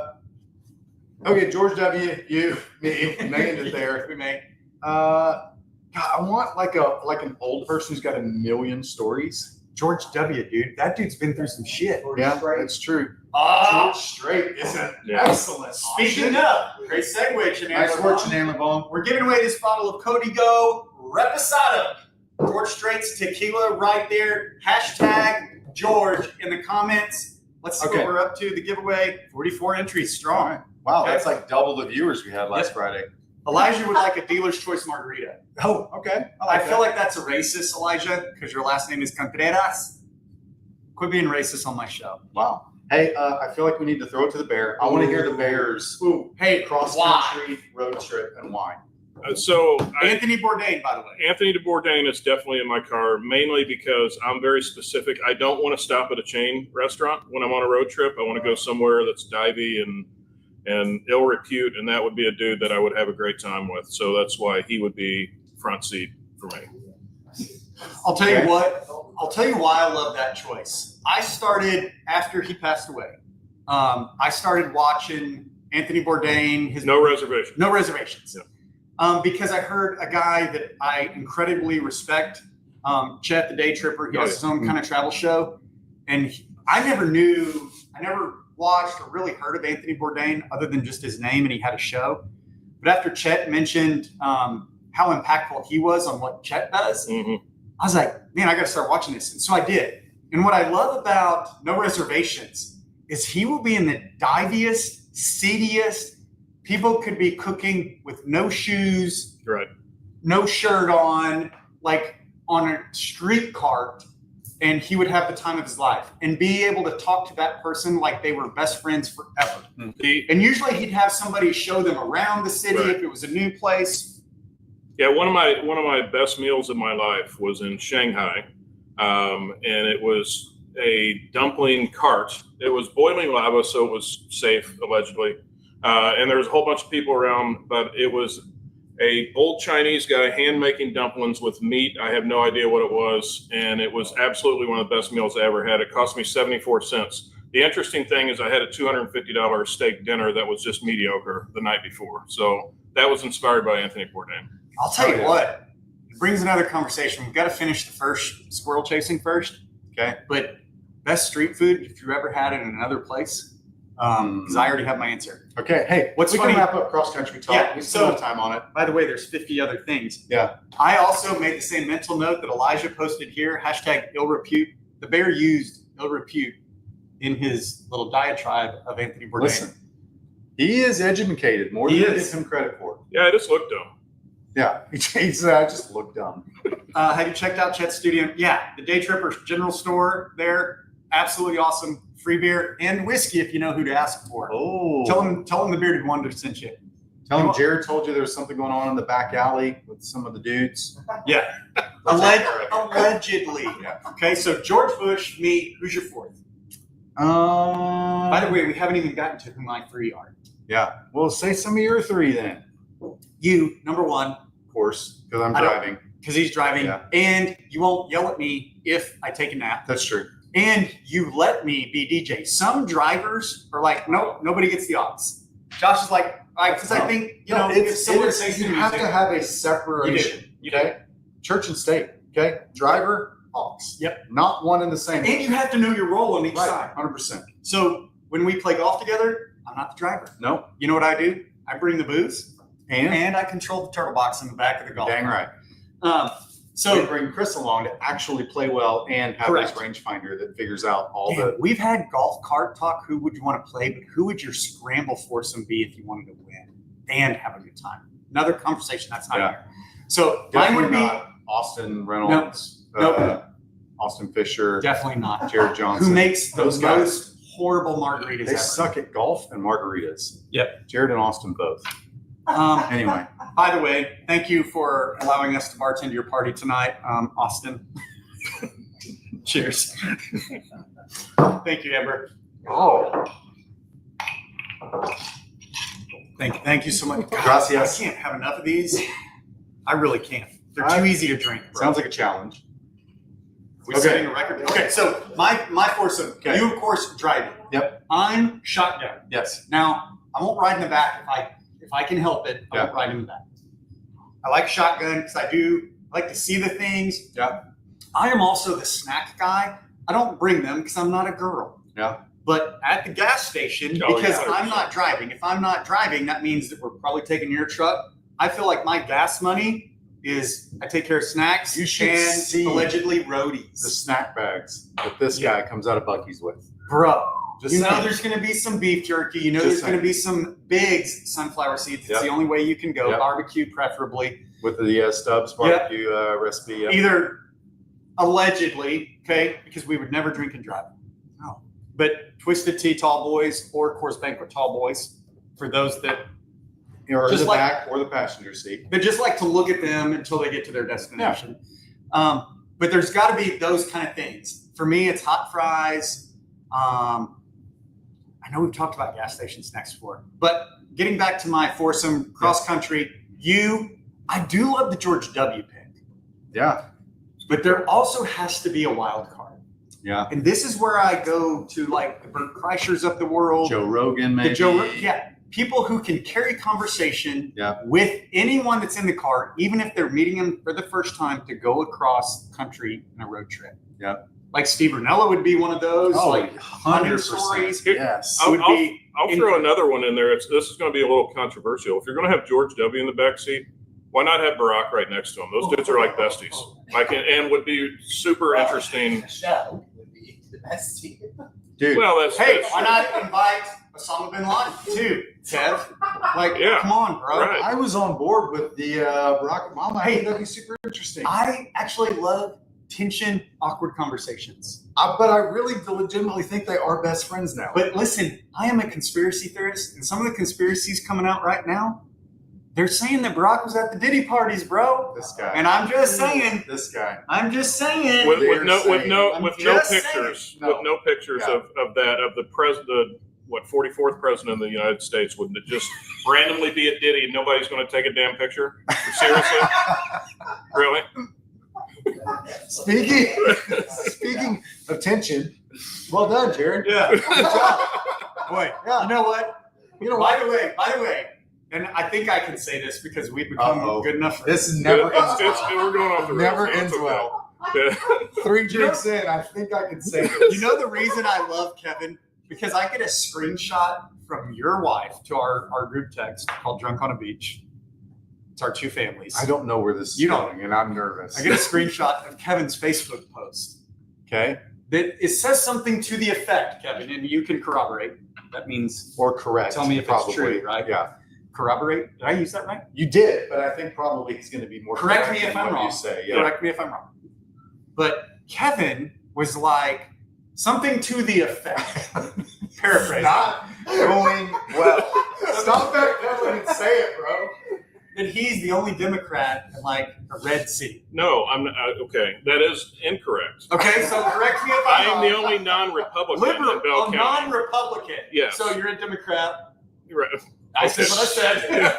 Okay, George W. You, me, named it there. We may. God, I want like an old person who's got a million stories. George W., dude. That dude's been through some shit. Yeah, that's true. Ah, George Strait is an Yeah. excellent. speaking option. of, great segue, Chenandler. Nice work, Chenandler Bone. We're giving away this bottle of Cody Go Reposado. George Strait's tequila right there. Hashtag George in the comments. Let's see Okay. what we're up to. The giveaway, 44 entries All strong. right. Wow, Okay. that's like double the viewers we had last Yeah. Friday. Elijah would like a dealer's choice margarita. Oh, okay. I feel like that's a racist, Elijah, because your last name is Contreras. Quit being racist on my show. Wow. Hey, I feel like we need to throw it to the bear. I want to hear the Bears Ooh, hey, cross why? country road trip and why. So Anthony Bourdain, by the way. Anthony de Bourdain is definitely in my car, mainly because I'm very specific. I don't want to stop at a chain restaurant when I'm on a road trip. I want to go somewhere that's divey and ill repute, and that would be a dude that I would have a great time with. So that's why he would be front seat for me. I'll tell you Okay. what. I'll tell you why I love that choice. I started after he passed away. I started watching Anthony Bourdain. His No reservation. No reservations. Yeah. Because I heard a guy that I incredibly respect, Chet the Day Tripper. He has his own kind of travel show, and I never watched or really heard of Anthony Bourdain other than just his name, and he had a show. But after Chet mentioned how impactful he was on what Chet does, Mhm. I was like, man, I got to start watching this. And so I did. And what I love about No Reservations is he will be in the diviest, seediest. People could be cooking with no shoes, Right. no shirt on, like on a street cart, and he would have the time of his life and be able to talk to that person like they were best friends forever. And usually he'd have somebody show them around the city Right. if it was a new place. Yeah, one of my best meals of my life was in Shanghai, and it was a dumpling cart. It was boiling lava, so it was safe allegedly, and there was a whole bunch of people around. But it was a old Chinese guy hand making dumplings with meat. I have no idea what it was, and it was absolutely one of the best meals I ever had. It cost me 74 cents. The interesting thing is I had a $250 steak dinner that was just mediocre the night before. So that was inspired by Anthony Bourdain. I'll tell you yeah. what, it brings another conversation. We've got to finish the first squirrel chasing first. Okay. But best street food, if you ever had it in another place, because I already have my answer. Okay. Hey, What's we funny- can wrap up cross country talk. Yeah, We still so- have time on it. By the way, there's 50 other things. Yeah. I also made the same mental note that Elijah posted here, hashtag ill repute. The bear used ill repute in his little diatribe of Anthony Bourdain. Listen, he is educated more than He we is. give him credit for. Yeah, I just looked dumb. Yeah, he's I just look dumb. Have you checked out Chet Studio? Yeah, the Day Trippers General Store there. Absolutely awesome. Free beer and whiskey if you know who to ask for. Oh, Tell them the Bearded Wonder sent you. tell him Jared told you there was something going on in the back alley with some of the dudes. Yeah. Allegedly. Yeah. Okay, so George Bush, me, who's your fourth? By the way, we haven't even gotten to who my three are. Yeah. Well, say some of your three then. You, number one, Of course, because I'm I don't- driving. because he's driving, Yeah. and you won't yell at me if I take a nap, That's true. and you let me be DJ. Some drivers are like, nope, nobody gets the odds. Josh is like, because I think, if someone says you to have to music, have a separation. You do. Okay. Church and state. Okay. Driver, aux. Yep. Not one and the same. and you have to know your role on each Right. side. 100%. So when we play golf together, I'm not the driver. No. You know what I do? I bring the booze, And and I control the turtle box in the back of the golf. dang right. So So we bring Chris along to actually play well and have Correct. this rangefinder that figures out all damn, the. we've had golf cart talk. Who would you want to play? But who would your scramble foursome be if you wanted to win and have a good time? Another conversation that's not Yeah. here. So mine would Definitely be not Austin Reynolds, Nope. Austin Fisher, definitely not. Jared Johnson. Who makes the Those guys. most horrible margaritas They ever? suck at golf and margaritas. Yep. Jared and Austin both. Anyway, By the way, thank you for allowing us to bartend your party tonight, Austin. Cheers. Thank you, Amber. oh, Thank you so much. God, Gracias. I can't have enough of these. I really can't. They're I- too easy to drink. Bro. sounds like a challenge. We Okay. setting a record. Okay, so my foursome. Okay. You of course driving. Yep. I'm shotgun. Yes. Now I won't ride in the back if I can help it. I won't ride in the back. I like shotgun because I like to see the things. Yeah. I am also the snack guy. I don't bring them because I'm not a girl. Yeah. But at the gas station, Oh, because yeah. I'm not driving. If I'm not driving, that means that we're probably taking your truck. I feel like my gas money is I take care of snacks You should and see allegedly The roadies. snack bags that this guy comes out of Bucky's with. Bro, Just you know saying. there's going to be some beef jerky. You know Just there's going to saying. be some Biggs sunflower seeds. It's Yep. the only way you can go. Yep. Barbecue preferably. With the Stubbs barbecue recipe. Yep. Either allegedly, okay, because we would never drink and drive. No. But Twisted Tea Tall Boys or Coors Banquet Tall Boys, for those that Or just the like- back or the passenger seat. just like to look at them until they get to their destination. But there's got to be those kind of things. For me, it's hot fries. I know we've talked about gas station snacks before, but getting back to my foursome cross country, I do love the George W. pick, Yeah. but there also has to be a wild card. Yeah. And this is where I go to like the Bert Kreischers of the world, Joe Rogan, maybe. people who can carry conversation Yeah. with anyone that's in the car, even if they're meeting them for the first time to go across the country in a road trip. Yeah. Like Steve Ranella would be one of those. Oh, like 100%. stories. Yes. I'll- would be I'll throw another one in there. This is going to be a little controversial. If you're going to have George W. in the back seat, why not have Barack right next to him? Those dudes are like besties. Like, and would be super interesting. Show would be the best team. Dude. Well, that's Hey, that's why not invite Osama bin Laden too, Kev? Like, Yeah. come on, bro. Right. I was on board with the Barack Obama. I think that'd be super interesting. I actually love tension, awkward conversations. But I really legitimately think they are best friends now. But listen, I am a conspiracy theorist, and some of the conspiracies coming out right now, they're saying that Barack was at the Diddy parties, bro. this guy. And I'm just saying, This guy. with They're no saying- I'm just saying. pictures, No. with no pictures Yeah. of the president. What 44th president of the United States wouldn't it just randomly be at Diddy and nobody's going to take a damn picture? Seriously, really? Speaking of tension, well done, Jared. Yeah. Good job. Boy, Yeah. you know what? You know By what? the way, and I think I can say this because we've become Uh-oh. good enough for This never ends We're going off the rails. Never so it's ends okay. well. Yeah. 3 drinks in, I think I can say this. You know the reason I love Kevin? Because I get a screenshot from your wife to our group text called Drunk on a Beach. It's our two families. I don't know where this is You don't. going, and I'm nervous. I get a screenshot of Kevin's Facebook post Okay. that it says something to the effect, Kevin, and you can corroborate. That means Or correct. Tell me if it's probably. true, right? Yeah. corroborate. Did I use that right? You did, but I think probably he's going to be more. Correct me correct if in I'm what wrong. You say, yeah. Correct me if I'm wrong. But Kevin was like something to the effect. Paraphrase. Not going well. Stop that Kevin and say it, bro. That he's the only Democrat in like a red seat. No, I'm not. Okay, that is incorrect. Okay, so correct me if I I'm am wrong. the only non-Republican Liberal, in Bell County. non-Republican. Yes. So you're a Democrat. You're right. I said what I said.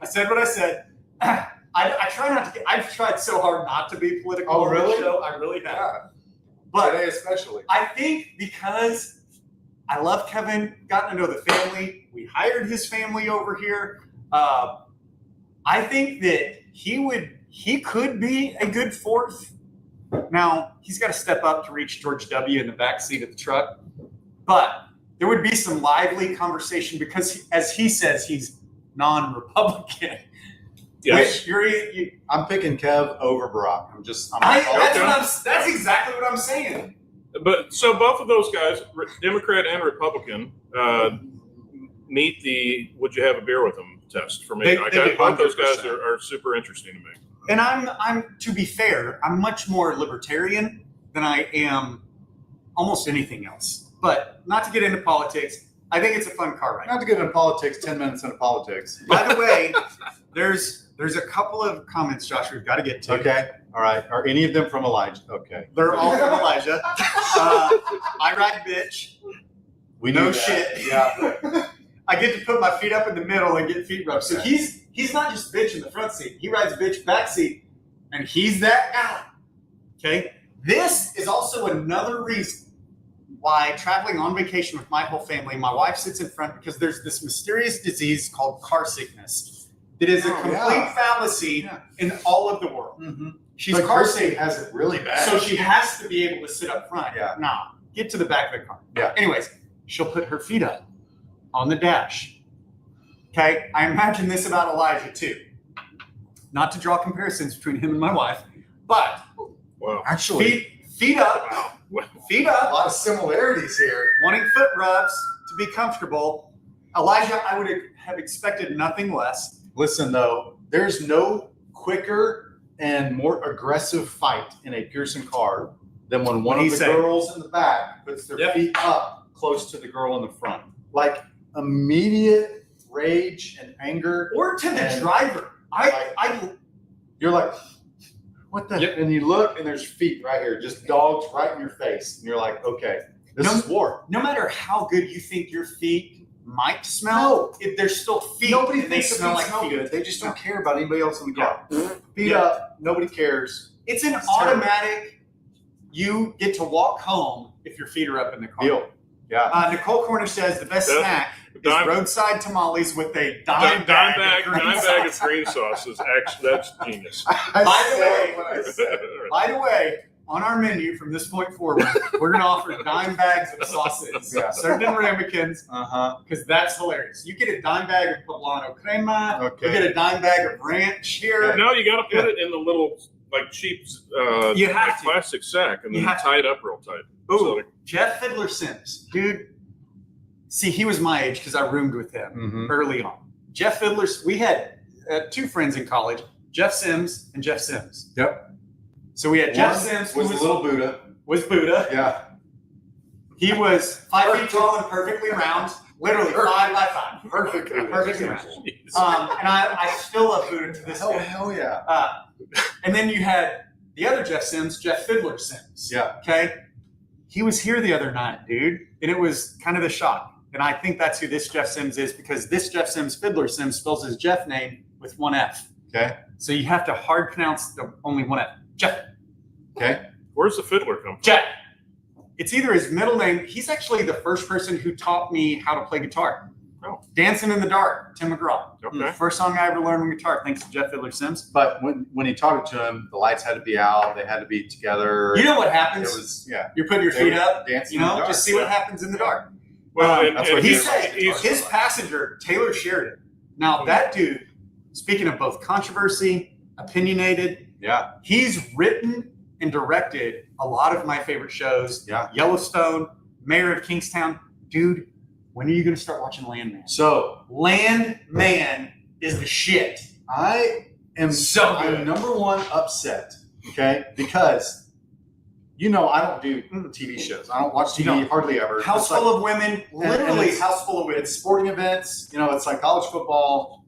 I said what I said. I try not to get. I've tried so hard not to be political. Oh, on this really? show. I really have. Yeah. But Today especially. I think because I love Kevin, gotten to know the family. We hired his family over here. I think that he could be a good fourth. Now, he's got to step up to reach George W. in the back seat of the truck. But there would be some lively conversation because, as he says, he's non-Republican. Yes. Which I'm picking Kev over Barack. that's exactly what I'm saying. But so both of those guys, Democrat and Republican, meet the "Would you have a beer with them?" test for me. They Both do, those guys 100%. are super interesting to me. And I'm to be fair, I'm much more libertarian than I am almost anything else. But not to get into politics, I think it's a fun car ride. Not to get into politics, 10 minutes into politics. By the way, there's a couple of comments, Josh, we've got to get to. Okay. All right. Are any of them from Elijah? Okay. They're all from Elijah. I ride bitch. We No knew that. shit. Yeah. I get to put my feet up in the middle and get feet rubbed. So Okay. he's not just bitch in the front seat. He rides bitch back seat, and he's that guy. Okay? This is also another reason why traveling on vacation with my whole family, my wife sits in front because there's this mysterious disease called car sickness. It is a Oh, complete yeah. fallacy Yeah. in all of the world. Mm-hmm. She's But car Kirsty sick, has it really bad. so she has to be able to sit up front. Yeah. Nah, get to the back of the car. Yeah. Anyways, she'll put her feet up on the dash. Okay, I imagine this about Elijah too. Not to draw comparisons between him and my wife, but Wow. Actually, feet up, Wow. feet a up, lot of similarities here. wanting foot rubs to be comfortable. Elijah, I would have expected nothing less. Listen, though, there's no quicker and more aggressive fight in a Pearson car than when one What do of you the say? girls in the back puts their Yep. feet up close to the girl in the front. Like immediate rage and anger. Or to the And- driver. You're like, what the? Yep. And you look and there's feet right here, just dogs right in your face. And you're like, okay, this No. is war. No matter how good you think your feet might smell, if they're still feet, Nobody and they thinks the smell feet like smell feet. good. They just don't care about anybody else in the car. Feet Yeah. up, nobody cares. It's an It's terrible. automatic. You get to walk home if your feet are up in the car. Deal. Yeah. Nicole Cornish says the best Yeah. snack Dime- is roadside tamales with a Dime bag of green of sauce. green sauce is actually that's genius. I By the said way- what I said. By the way, on our menu from this point forward, we're going to offer dime bags of sauces Yeah. served in ramekins Uh-huh. because that's hilarious. You get a dime bag of poblano crema. Okay. You get a dime bag of ranch here. No, you got to put it in the little like cheap You have like to. plastic sack and You then have to. tie it up real tight. Ooh, So, Jeff Fiddler Sims, dude. See, he was my age because I roomed with him Mhm. early on. Jeff Fiddler, we had two friends in college, Jeff Sims and Jeff Sims. Yep. So we had Jeff One Sims, who was a little Buddha. was Buddha. Yeah. He was 5 feet tall and perfectly round, literally 5 by 5. Perfect. Perfectly round. jeez. And I still love Buddha to this day. Hell yeah. And then you had the other Jeff Sims, Jeff Fiddler Sims. Yeah. Okay. He was here the other night, dude. And it was kind of a shock. And I think that's who this Jeff Sims is because this Jeff Sims, Fiddler Sims, spells his Jeff name with one F. Okay. So you have to hard pronounce the only one F. Jeff. Okay. Where's the fiddler come from? Jeff. It's either his middle name. He's actually the first person who taught me how to play guitar. Oh. Dancing in the Dark, Tim McGraw. Okay. The first song I ever learned on guitar, thanks to Jeff Fiddler Sims. But when he talked to him, the lights had to be out. They had to be together. You know what It happens? was, yeah. You're putting your They feet were up, dancing you in the know, dark. just see what happens in the dark. Well, and, that's and what He he's, said he's his passenger, Taylor Sheridan. Now, that dude, speaking of both controversy, opinionated, Yeah. he's written and directed a lot of my favorite shows. Yeah. Yellowstone, Mayor of Kingstown. Dude, when are you going to start watching Landman? So Landman is the shit. I am So good. I'm number one upset, okay? Because I don't do TV shows. I don't watch TV You don't. hardly ever. House It's like- full of women, literally it's- house full of women. It's sporting events. It's like college football,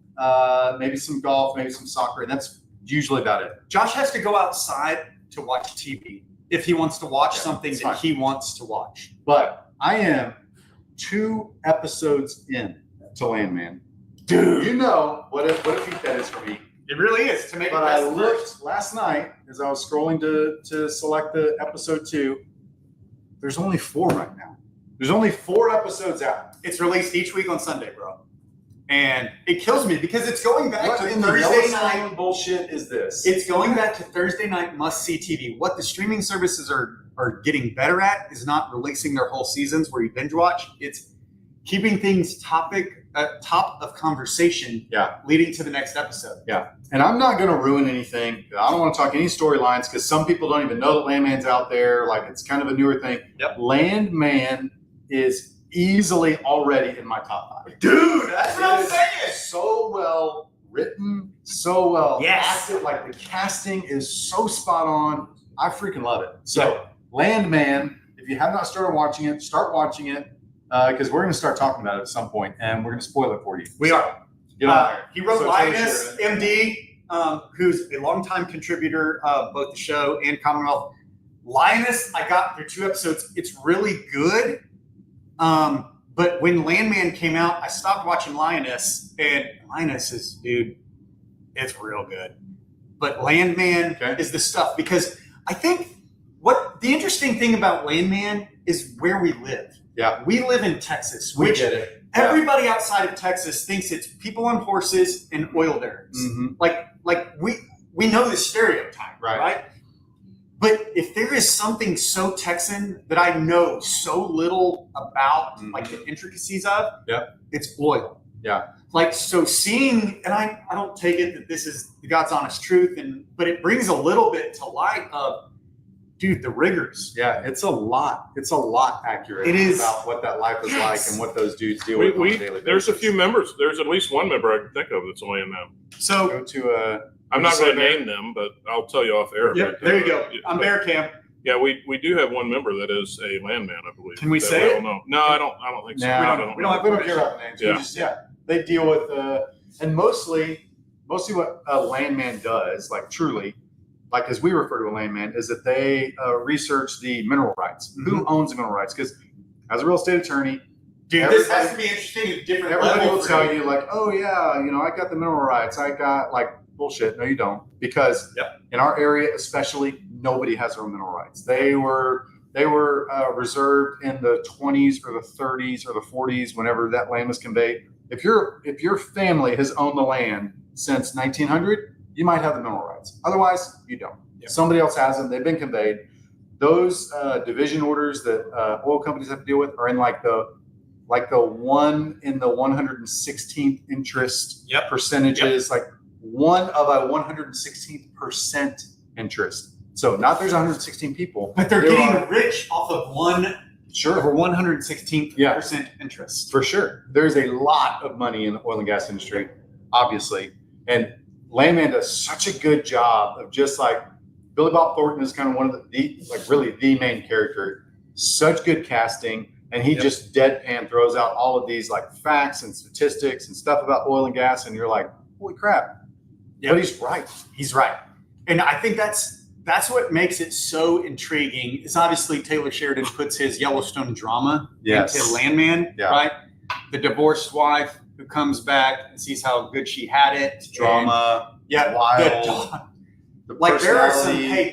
maybe some golf, maybe some soccer, and that's usually about it. Josh has to go outside to watch TV if he wants to watch Yeah, something it's that fine. he wants to watch. But I am 2 episodes in to Landman. Dude, You know what a feat that is for me. it really is to make But it I best first. looked last night as I was scrolling to select the episode 2. There's only 4 right now. There's only 4 episodes out. It's released each week on Sunday, bro. And it kills me because it's going back What to in the Thursday Yellowstone night. bullshit is this? It's going back to Thursday night must-see TV. What the streaming services are getting better at is not releasing their whole seasons where you binge watch. It's keeping things top of conversation, leading to the next episode. And I'm not going to ruin anything. I don't want to talk any storylines because some people don't even know that Landman's out there. Like, it's kind of a newer thing. Yep. Landman is easily already in my top 5. Dude, that's what I'm It is saying. So well written, so well Yes. acted. Like, the casting is so spot on. I freaking love it. So, Landman, if you have not started watching it, start watching it because we're going to start talking about it at some point, and we're going to spoil it for you. We are. Get on there. He wrote So Linus, Taylor MD, who's a longtime contributor of both the show and Commonwealth. Linus, I got through 2 episodes. It's really good. But when Landman came out, I stopped watching Linus, and Linus is, dude, it's real good. But Landman is the stuff because I think what the interesting thing about Landman is where we live. Yeah. We live in Texas, We which get it. everybody outside of Texas thinks it's people on horses and oil derricks. Mm-hmm. Like we know the stereotype, Right. right? But if there is something so Texan that I know so little about, like the intricacies of, it's oil. Yeah. Like, so seeing, and I don't take it that this is the God's honest truth, but it brings a little bit to light of, dude, the rigors. Yeah, it's a lot. It's a lot accurate It is. about what that life was Yes. like and what those dudes deal with on a daily basis. There's a few members. There's at least one member I can think of that's a Landman. So, Go to I'm not Say going to Bear? name them, but I'll tell you off air. yep, But, there you go. yeah, I'm but- Bear Cam. Yeah, we do have one member that is a Landman, I believe. Can we that say all it? know. No, I don't think so. No, I we don't don't know. have we don't care about the names. Yeah. We just, they deal with and mostly what a landman does, like truly, like as we refer to a landman, is that they research the mineral rights. Who owns the mineral rights? Because as a real estate attorney, Dude, this has to be interesting at a different everybody level will for tell you. you like, oh yeah, I got the mineral rights. I got like bullshit. No, you don't, because in our area especially, nobody has their own mineral rights. They were reserved in the 20s or the 30s or the 40s, whenever that land was conveyed. If your family has owned the land since 1900, you might have the mineral rights. Otherwise, you don't. Somebody else has them. They've been conveyed. Those division orders that oil companies have to deal with are in like the 1 in the 116th interest percentages, like 1 of a 116th% interest. So not there's 116 people, But they're there getting are- rich off of over 116% interest. For sure. There's a lot of money in the oil and gas industry, obviously. And Landman does such a good job of just like Billy Bob Thornton is kind of one of really the main character. Such good casting. And he just deadpan throws out all of these like facts and statistics and stuff about oil and gas. And you're like, holy crap. Yep. But he's right. He's right. And I think that's what makes it so intriguing is obviously Taylor Sheridan puts his Yellowstone drama into Landman, right? The divorced wife who comes back and sees how good she had it. Drama. And, wild. The like there are some, personality.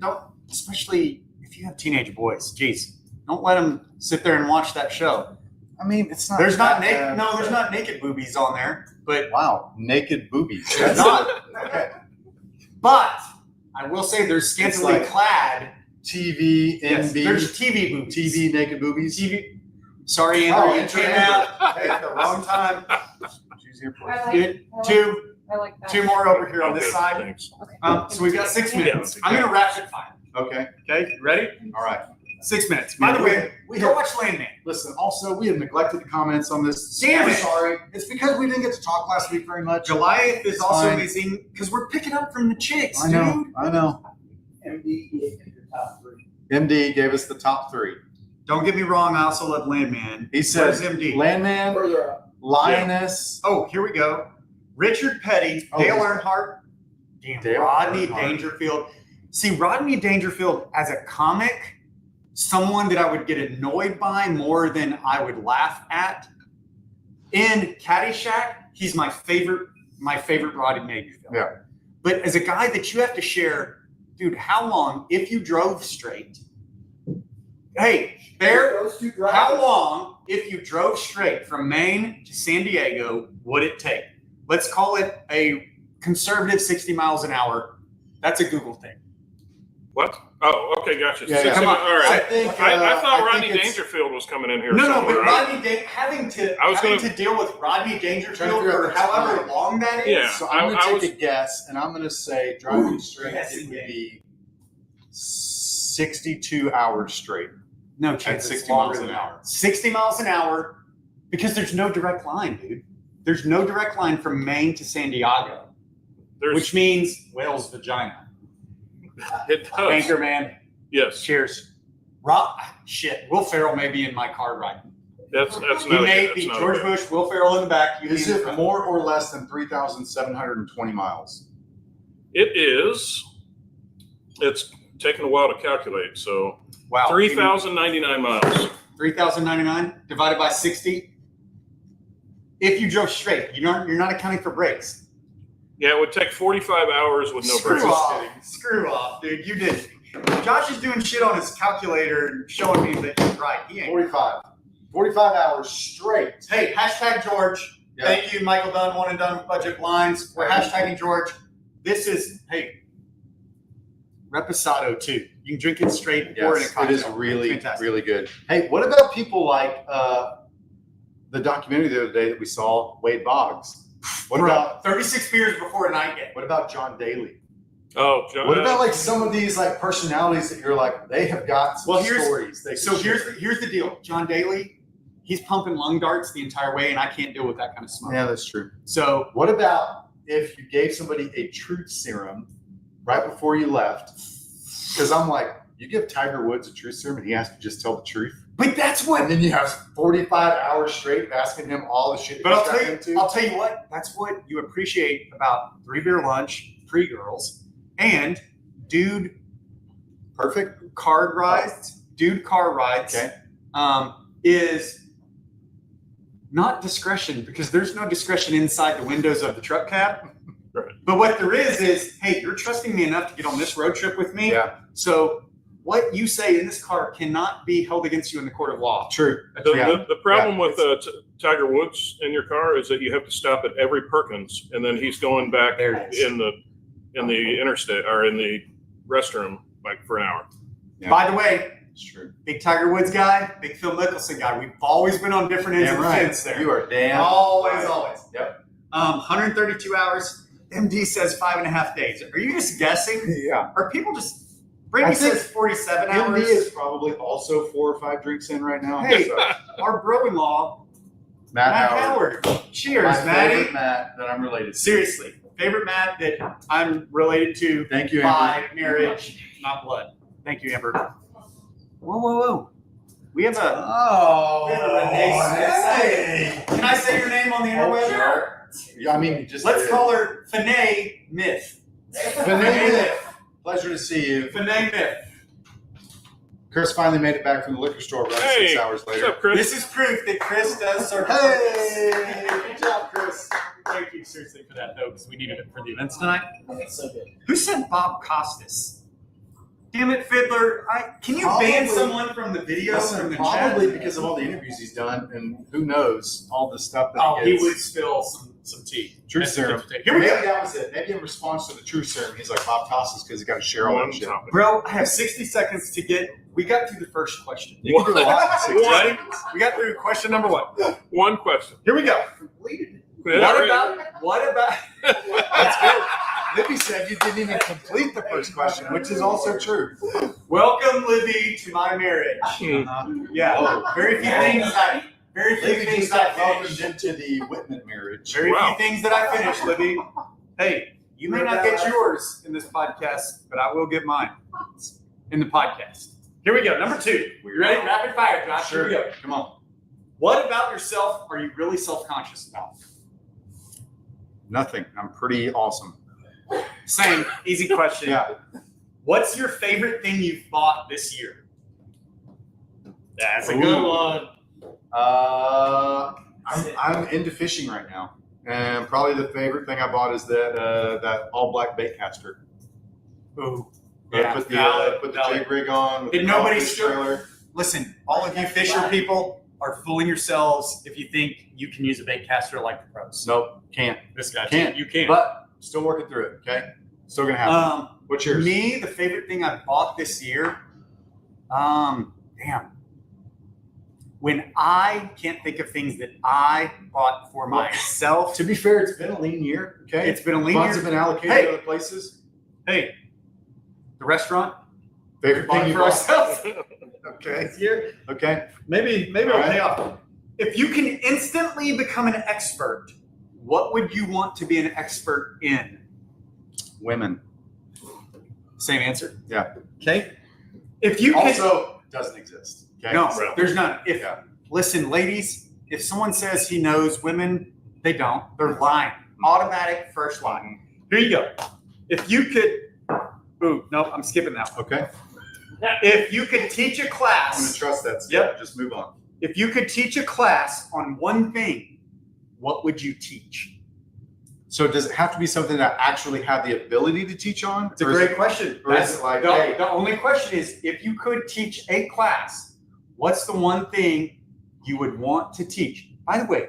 don't, especially if you have teenage boys, geez, don't let them sit there and watch that show. I mean, it's not. There's not that naked, bad. there's not naked boobies on there, but Wow, naked boobies. There's not. But I will say there's scantily like clad. TV, Yes, NB, there's TV boobies. TV naked boobies. TV. Sorry, Andrew, you Andrew, came out at the wrong time. Choose your I place. like, Dude, two I like that. more over here on this Okay, side. thanks. Okay. So we've got 6 minutes. Yeah. I'm gonna rapid fire. Okay. Okay, ready? All right. 6 minutes. By the way, we go have, watch Landman. listen, also, we have neglected the comments on this. Damn I'm it. sorry. It's because we didn't get to talk last week very much. Goliath is It's also fine. amazing because we're picking up from the chicks, I know. dude. I know. MD gave you your top 3. MD gave us the top 3. Don't get me wrong. I also love Landman. He says Where's MD? Landman, Further up. Lioness. Oh, here we go. Richard Petty, Oh, Dale he's- Earnhardt, damn, Dale Rodney Earnhardt. Dangerfield. See, Rodney Dangerfield as a comic, someone that I would get annoyed by more than I would laugh at. In Caddyshack, he's my favorite Rodney Dangerfield. Yeah. But as a guy that you have to share, dude, how long, if you drove straight, hey, Bear, Those two drivers. how long, if you drove straight from Maine to San Diego, would it take? Let's call it a conservative 60 miles an hour. That's a Google thing. What? Oh, okay, gotcha. Yeah, yeah. 60 Come on. All right. think. I thought I Rodney think it's- Dangerfield was coming in here. No, somewhere. but having I was to gonna- deal with Rodney Trying to Dangerfield figure out for the however time. long that is. Yeah. So I'm going I to was- take a guess, and I'm going to say driving straight, Yes, it would yeah. be 62 hours straight. No At chance. 60 it's longer miles than an that. hour. 60 miles an hour because there's no direct line, dude. There's no direct line from Maine to San Diego, There's, which means whale's vagina. it does. Anchor man. Yes, Cheers. Shit. Will Ferrell may be in my car ride. that's He not. may That's be not George a- Bush, Will Ferrell in the back. You Is be in the it front. more or less than 3,720 miles? It is. It's taken a while to calculate. So Wow. 3,099 miles. 3,099 divided by 60. If you drove straight, you're not accounting for brakes. Yeah, it would take 45 hours with no Screw brakes. off. Screw off, dude. You did. Josh is doing shit on his calculator and showing me that he's right. He ain't. 45. 45 hours straight. Hey, hashtag George. Yeah. Thank you, Michael Dunn, one and done with budget blinds. We're hashtagging George. This is, hey, Reposado too. You can drink it straight or in a Yes, it cocktail. is really, Fantastic. really good. Hey, what about people like the documentary the other day that we saw, Wade Boggs? What Bro, about 36 beers before a night game? what about John Daly? Oh, John, What about like some of these like personalities that you're like they have got some Well, here's- stories? They So can share. here's the deal. John Daly, he's pumping lung darts the entire way, and I can't deal with that kind of smoke. Yeah, that's true. So What about if you gave somebody a truth serum right before you left? Because I'm like, you give Tiger Woods a truth serum and he has to just tell the truth, but that's what and then you have 45 hours straight asking him all the shit. But he's got into. I'll tell you what, that's what you appreciate about 3-beer lunch, pre-girls, and dude Perfect. car rides, Okay. is not discretion because there's no discretion inside the windows of the truck cab. Right. But what there is, hey, you're trusting me enough to get on this road trip with me. Yeah. So what you say in this car cannot be held against you in the court of law. True. the problem Yeah, with Tiger Woods in your car is that you have to stop at every Perkins, and then he's going back There it is. in the interstate or in the restroom like for an hour. Yeah. By the way, It's true. big Tiger Woods guy, big Phil Mickelson guy. We've always been on different ends Damn of the right. fence there. You are damn. Always, right. always. Yep. 132 hours. MD says 5.5 days. Are you just guessing? Yeah. Are people just? Brady I think says 47 MD hours. is probably also 4 or 5 drinks in right now. Hey, So, our bro-in-law, Matt Matt Howard. Howard. Cheers, My Matty. favorite Matt that I'm related to. Seriously, favorite Matt that I'm related to Thank you, Amber. by marriage, not blood. Thank you, Amber. Whoa, whoa, whoa. We have a. Oh, We have a Renee Smith. Can I say your name on the interweb? Sure. Yeah, I mean, just Let's call her Fanae Myth. Fanae Myth. Pleasure to see you. Fanae Myth. Chris finally made it back from the liquor store about Hey, 6 hours What's later. up, Chris? This is proof that Chris does serve. Hey, good job, Chris. Thank you seriously for that, though, because we needed it for the events tonight. That's so good. Who sent Bob Costas? Damn it, Fiddler! Can you Probably- ban someone from the video from Listen, the probably chat? because of all the interviews he's done, and who knows all the stuff that Oh, he gets. would spill some tea. Truth That's serum. the Here we Maybe go, that was it. Maybe in response to the truth serum, he's like Bob Costas because he got to share all One that shit. topic. bro. I have 60 seconds to get. We got through the first question. You can do a lot in 60 One. seconds. We got through question number 1. One question. Here we go. Completed. Yeah, right. What about? That's good. Libby said you didn't even complete the first question, which is also true. Welcome, Libby, to my marriage. Yeah, Whoa. very few things I Libby just got welcomed into the Whitman marriage. Very Wow. few things that I finish, Libby. Hey, you may not get yours in this podcast, but I will get mine in the podcast. Here we go. Number 2. You ready? Rapid fire, Josh. Here we go. Come on. What about yourself are you really self-conscious about? Nothing. I'm pretty awesome. Same. Easy question. Yeah. What's your favorite thing you've bought this year? That's a Ooh. good one. I'm into fishing right now, and probably the favorite thing I bought is that all black bait caster. Ooh. Put the jig rig on. With Did the nobody fish still- trailer. Listen, all of you fisher people are fooling yourselves if you think you can use a bait caster like the pros. Nope, can't. This guy Can't. You can't. But still working through it. Okay, still gonna happen. What's yours? Me, the favorite thing I bought this year, damn. When I can't think of things that I bought for myself, To be fair, it's been a lean year. Okay, it's been a lean funds year. have been allocated Hey. to other places. Hey, the restaurant, Favorite bought thing you for bought? ourselves Okay. this year. Okay. Maybe All it'll right. pay off. If you can instantly become an expert, what would you want to be an expert in? Women. Same answer. Yeah. Okay. If you can, Also doesn't exist. Okay. no, Right. there's none. If Yeah. listen, ladies, if someone says he knows women, they don't. They're lying. Automatic first line. Here you go. If you could, ooh, no, I'm skipping that one. Okay. If you could teach a I'm gonna class, trust that. Yep. Just move on. if you could teach a class on one thing, what would you teach? So does it have to be something that I actually have the ability to teach on? It's a Or is great it- question. or is That's it like, the, hey- the only question is if you could teach a class, what's the one thing you would want to teach? By the way,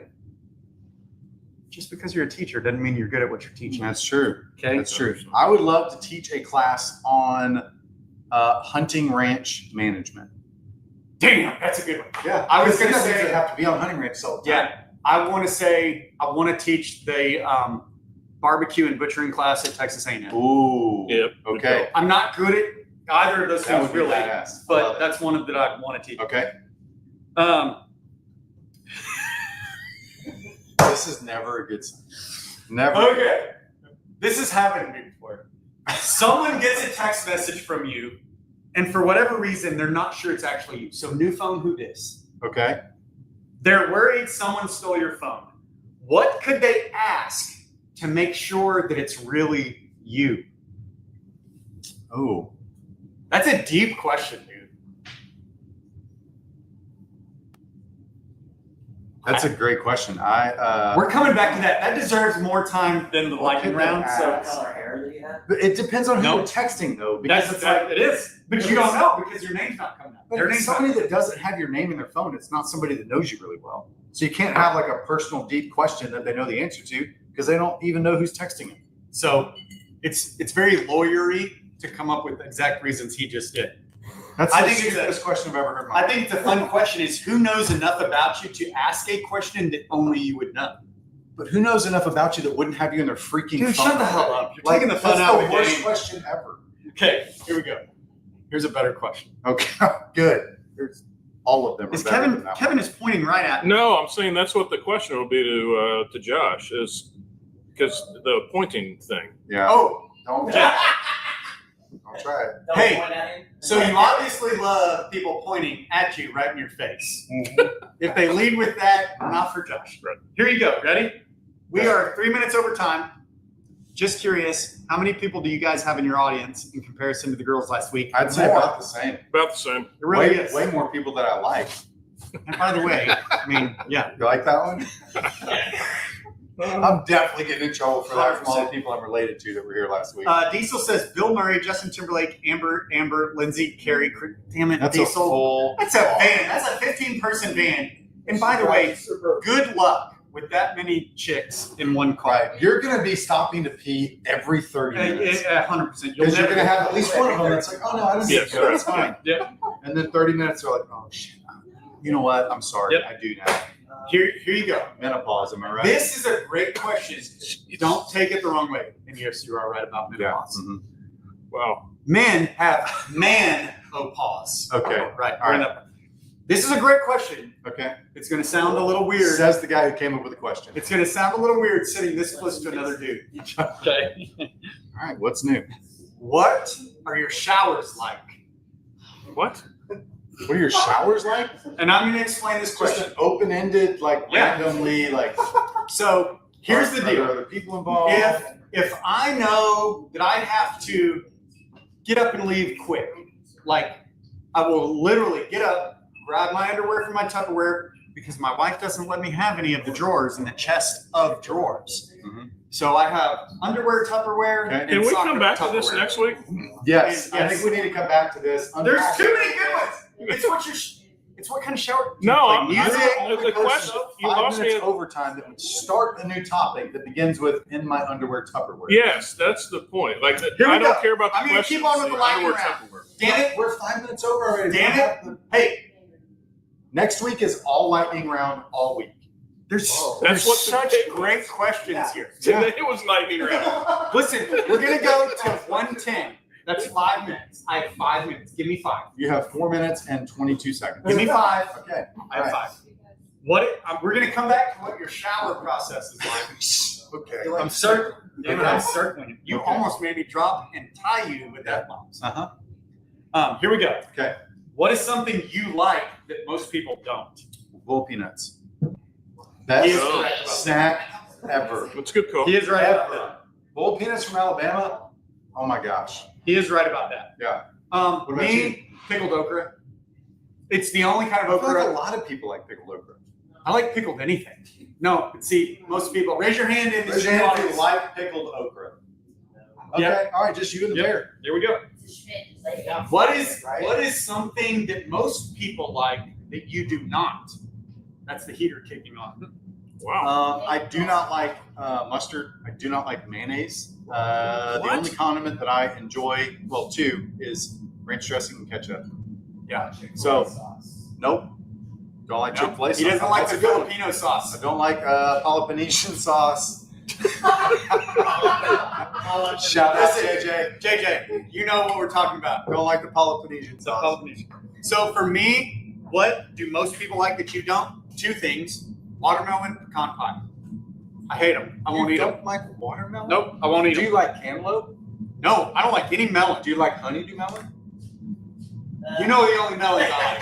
just because you're a teacher doesn't mean you're good at what you're teaching. That's true. Okay. That's true. I would love to teach a class on hunting ranch management. Damn, that's a good one. Yeah, I was gonna say- have to be on hunting ranches all the time. Yeah, I want to teach the barbecue and butchering class at Texas A&M. Ooh. Yep. Okay. I'm not good at either of those That things would be really, badass. but Love it. that's one that I want to teach. Okay. This is never a good sign. Never. Okay. This has happened to me before. Someone gets a text message from you, and for whatever reason, they're not sure it's actually you. So, new phone, who dis? Okay. They're worried someone stole your phone. What could they ask to make sure that it's really you? Oh. That's a deep question, dude. That's a great question. I We're coming back to that. That deserves more time than the What lightning could they round. So ask? Color hair that you have? but it depends on who No. you're texting though, because that's it's like it is. But you don't know because your name's not coming up. but Their if name's it's somebody that doesn't have your name in their phone, it's not somebody that knows you really well. So you can't have like a personal deep question that they know the answer to because they don't even know who's texting them. So it's very lawyery to come up with the exact reasons he just did. That's I the think it's stupidest question I've ever heard. in my I life. think it's a fun question is who knows enough about you to ask a question that only you would know? But who knows enough about you that wouldn't have you in their freaking Dude, phone? shut the hell up. You're Like, taking the fun that's out of the the worst game. question ever. Okay, here we go. Here's a better question. Okay, good. There's all of them. Are Is better Kevin than that Kevin is pointing right at me. No, I'm saying that's what the question will be to Josh is because the pointing thing. one. Yeah. Oh, Don't try it. Don't try it. Don't Hey, point at him. so you obviously love people pointing at you right in your face. If they lead with that, not for Josh. Right. Here you go. Ready? We are 3 minutes over time. Just curious, how many people do you guys have in your audience in comparison to the girls last week? I'd say More. about the same. About the same. It really way, is. way more people that I like. And by the way, I mean, yeah. You like that one? I'm definitely getting in trouble for that from all the people I'm related to that were here last week. Diesel says Bill Murray, Justin Timberlake, Amber, Lindsay, Carrie. Damn it, That's a Diesel. full. That's a band. That's a 15-person band. And by the way, good luck with that many chicks in one car. Right. You're going to be stopping to pee every 30 minutes. 100%. You'll Because you're never going to have at least one of them that's like, oh no, I don't need Yes, to go. It's right. fine. Yep. And then 30 minutes, they're like, oh shit. You know what? I'm sorry. Yep. I do now. Here you go. menopause. Am I right? This is a great question. Don't take it the wrong way. And yes, you are right about menopause. Mhm. Wow. Men have man-opause. Okay. Right. All right. This is a great question. Okay. It's going to sound a little weird. Says the guy who came up with the question. It's going to sound a little weird sitting this close to another dude. Okay. All right. What's new? What are your showers like? What? What are your showers like? And I'm going to explain this Just question. an open-ended, like Yeah. randomly, like. So here's the Are there deal. other people involved? If I know that I have to get up and leave quick, like I will literally get up, grab my underwear from my Tupperware because my wife doesn't let me have any of the drawers in the chest of drawers. Mhm. So I have underwear, Tupperware. Okay. and Can we soccer come back to this Tupperware. next week? Yes, I Yes. think we need to come back to this. There's too many good ones. It's what kind of shower? Do you No, play I'm- music? the question, you 5 lost me minutes at- overtime that would start a new topic that begins with "in my underwear Tupperware." Yes, that's the point. Like, Here we I don't go. care about the I'm gonna question. keep on with the lightning underwear round. Tupperware. Damn it! We're 5 minutes over already. Damn it! Hey, Next week is all lightning round all week. there's That's what the such take great questions here. Today was lightning round. Listen, we're gonna go to 110. That's 5 minutes. I have 5 minutes. Give me 5. You have 4 minutes and 22 seconds. Give me 5. Okay. I have All right. 5. We're gonna come back to what your shower process is like. Okay. I'm certain. Okay. I'm certain. You Okay. almost made me drop and tie you with that bombs. Uh-huh. Here we go. Okay. What is something you like that most people don't? Bull peanuts. He Best is correct about that. snack ever. That's a good call. He is right about that. Bull peanuts from Alabama. Oh my gosh. He is right about that. Yeah. What about me, pickled okra. It's the only kind of I feel like a okra. lot of people like pickled okra. I like pickled anything. No, see, most people raise your hand in the Raise your hand if you audience. like pickled okra. Okay. Yeah. All right. Just you and the Yep. bear. There we go. Yeah. What is something that most people like that you do not? That's the heater kicking on. Wow. I do not like mustard. I do not like mayonnaise. The What? only condiment that I enjoy, well, two, is ranch dressing and ketchup. Yeah. So, nope. Don't like No, Chick-fil-A sauce. he doesn't like That's the a good one. Filipino sauce. I don't like Peloponnesian sauce. Shout out JJ. JJ, you know what we're talking about. Don't like the Peloponnesian The sauce. Peloponnesian. So for me, what do most people like that you don't? 2 things: watermelon, pecan pie. I hate them. I won't You eat them. don't like watermelon? Nope, I won't eat Do them. you like cantaloupe? No, I don't like any melon. Do you like honeydew melon? You know the only melons I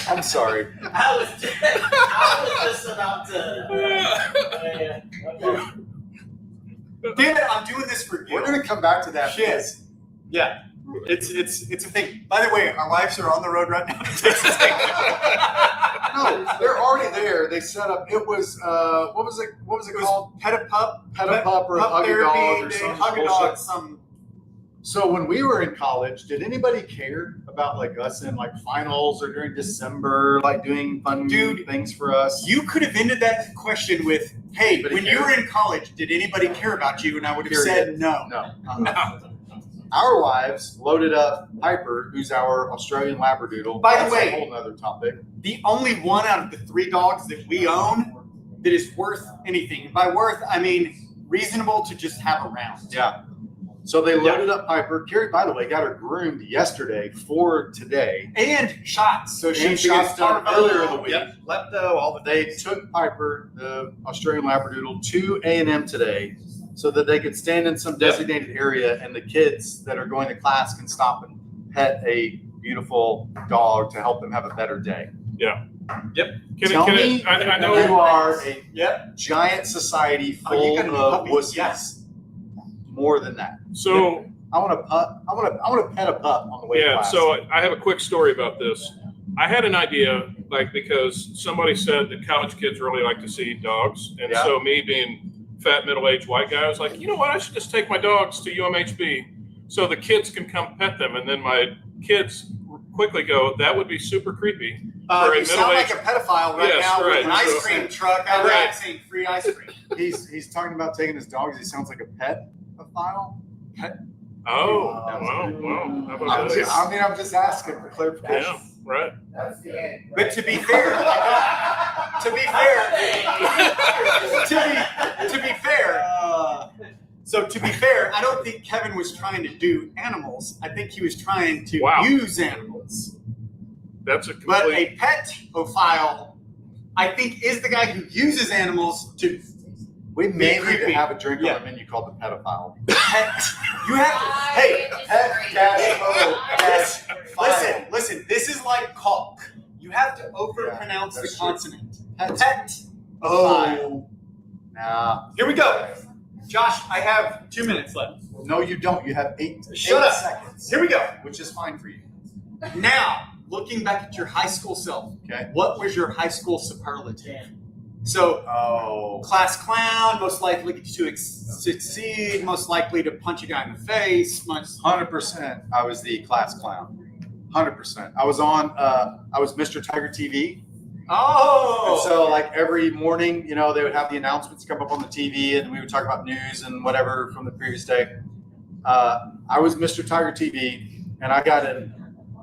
I'm sorry. I'm sorry. I was just about to. like. Damn it, I'm doing this for you. We're gonna come back to that. Shit. because- Yeah, it's a thing. By the way, our wives are on the road right now to Texas. No, they're already there. They set up. It was what was it? What was it It was called? Pet a pup, Pet a pup or a pup hug a therapy dog or day, some hug a bullshit. dog, some. So when we were in college, did anybody care about like us in like finals or during December, like doing fun Dude, things for us? You could have ended that question with, "Hey, Anybody when you care? were in college, did anybody care about you?" And I would have Period. said no. No. No. Our wives loaded up Piper, who's our Australian Labradoodle. By the That's way- a whole nother topic. The only one out of the 3 dogs that we own that is worth anything. And by worth, I mean reasonable to just have around. Yeah. So they loaded up Piper. Carrie, by the way, got her groomed yesterday for today. And shots. So she And shots gets done parvo, earlier in the week. Yep, lepto, all the They took Piper, the Australian Labradoodle, to A&M today so that they could stand in some designated area and the kids that are going to class can stop and pet a beautiful dog to help them have a better day. Tell me I know. you are a Yep. giant society Oh, you full got a new of puppy. wussies. Yes. More than that. So I want to pet a pup on the way to yeah. class. So I have a quick story about this. I had an idea, like because somebody said that college kids really like to see dogs, and Yeah. so me being fat middle-aged white guy, I was like, you know what? I should just take my dogs to UMHB so the kids can come pet them, and then my kids quickly go, that would be super creepy. For a You sound like a middle-aged- pedophile right Yes, now right. with an ice cream truck out Right. there saying free ice cream. he's talking about taking his dogs. He sounds like a pedophile. Oh, wow. How about I'm that? just asking for clarification. Yeah. right? That's the end. But to be fair, to be fair, so to be fair, I don't think Kevin was trying to do animals. I think he was trying to Wow. use animals. That's a But complete. a pet-ophile, I think, is the guy who uses animals to We may need creepy. to have a drink Yeah. on the menu called the pedophile. pet. You have to. Hey, listen. This is like caulk. You have to overpronounce Yeah, the that's true. consonant. Pet. Pet. Oh. Nah. Here we go. Josh, I have 2 minutes left. No, you don't. You have eight Shut up. seconds. Here we go. Which is fine for you. Now, looking back at your high school self, Okay. what was your high school superlative? So, Oh. class clown, most likely to succeed, most likely to punch a guy in the face, 100%. I was the class clown. 100%. I was on. I was Mr. Tiger TV. Oh! And so, like every morning, you know, they would have the announcements come up on the TV, and we would talk about news and whatever from the previous day. I was Mr. Tiger TV, and I got in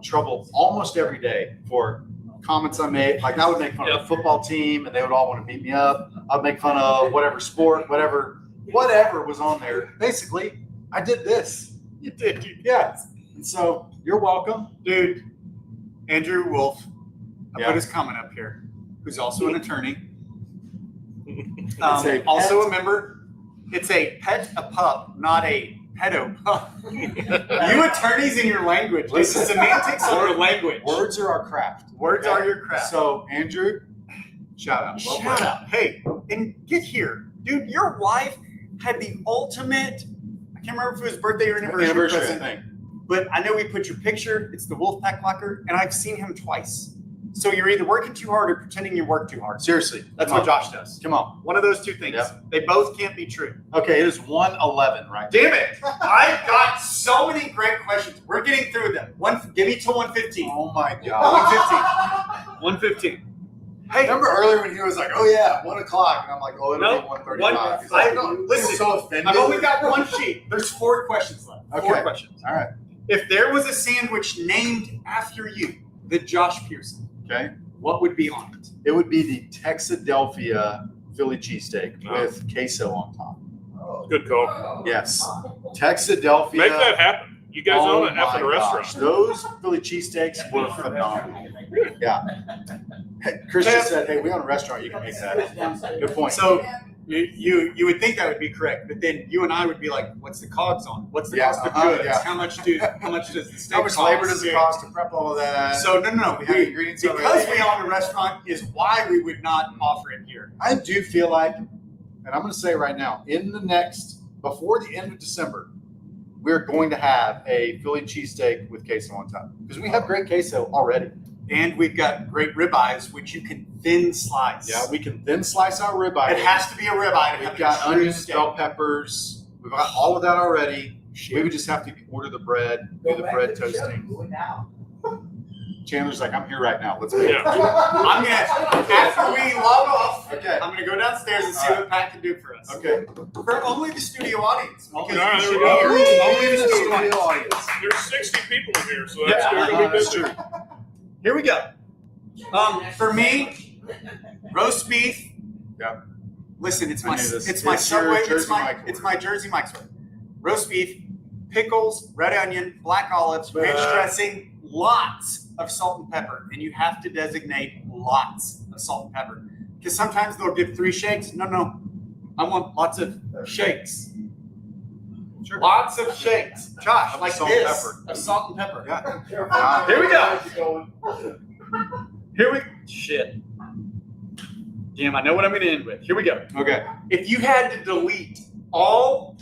trouble almost every day for comments I made. Like I would make fun of the football team, and they would all want to beat me up. I'd make fun of whatever sport, whatever was on there. Basically, I did this. You did. Yeah. And so you're welcome. Dude, Andrew Wolf, I Yeah. put his comment up here, who's also an attorney. It's a Also pet. a member. It's a pet a pup, not a pedo pup. You attorneys in your language. The Listen. semantics of your language. Words are our craft. Words are your craft. So Andrew, shout out. Well Shut played. up. Hey, and get here. Dude, your wife had the ultimate, I can't remember if it was birthday or anniversary present, thing. but I know we put your picture. It's the Wolfpack locker, and I've seen him twice. So you're either working too hard or pretending you work too hard. Seriously, That's come what on. Josh does. Come on. One of those two things. Yep. They both can't be true. Okay, it is 1:11 right now. Damn it. I've got so many great questions. We're getting through them. Give me till 1:15. Oh my God. 1:15. Hey, Remember earlier when he was like, "Oh yeah, 1 o'clock," and I'm like, "Oh, it'll No, be 1:35." He's I like, don't- "Listen, listen, so offended." I've only got one sheet. There's 4 questions left. 4 Okay. questions. All right. If there was a sandwich named after you, the Josh Pearson, Okay. what would be on it? It would be the Texadelphia Philly cheesesteak Oh. with queso on top. Good call. Yes, Texadelphia. Make that happen. You guys Oh own it after the my restaurant. gosh, those Philly cheesesteaks were phenomenal. Yeah. Hey, Christian said, "Hey, we own a restaurant. You can make that." Good point. So you would think that would be correct, but then you and I would be like, "What's the cogs on? What's the Yeah, cost of uh-huh, goods? yeah. How much does the steak How much cost? labor does it cost to prep all of that? So no. we have ingredients Because already. we own a restaurant is why we would not offer it here. I do feel like, and I'm going to say right now, before the end of December, we're going to have a Philly cheesesteak with queso on top because we have great queso already. And we've got great ribeyes, which you can thin slice. Yeah, we can then slice our ribeye. It has to be a ribeye. We've got onions, bell peppers. We've got all of that already. We would just have to order the bread, do the bread toasting. Chandler's like, "I'm here right now. Let's make it." Yeah. I'm gonna after we log off. Okay. I'm gonna go downstairs and see what Pat can do for us. Okay. For only the studio audience. Because All right, you there should we go. be here. Only the studio audience. audience. There's 60 people in here, so that's Yeah, going to be that's busy. true. Here we go. For me, roast beef. Yeah. Listen, it's I my knew this. it's my It's your Subway. Jersey Mike It's order. my Jersey Mike's order. Roast beef, pickles, red onion, black olives, ranch Uh. dressing, lots of salt and pepper, and you have to designate lots of salt and pepper because sometimes they'll give 3 shakes. No, I want lots of shakes. Sure. Lots of shakes, Josh, Of like salt and this, pepper. of salt and pepper. Yeah. Here we go. Here we shit. Damn, I know what I'm going to end with. Here we go. Okay. If you had to delete all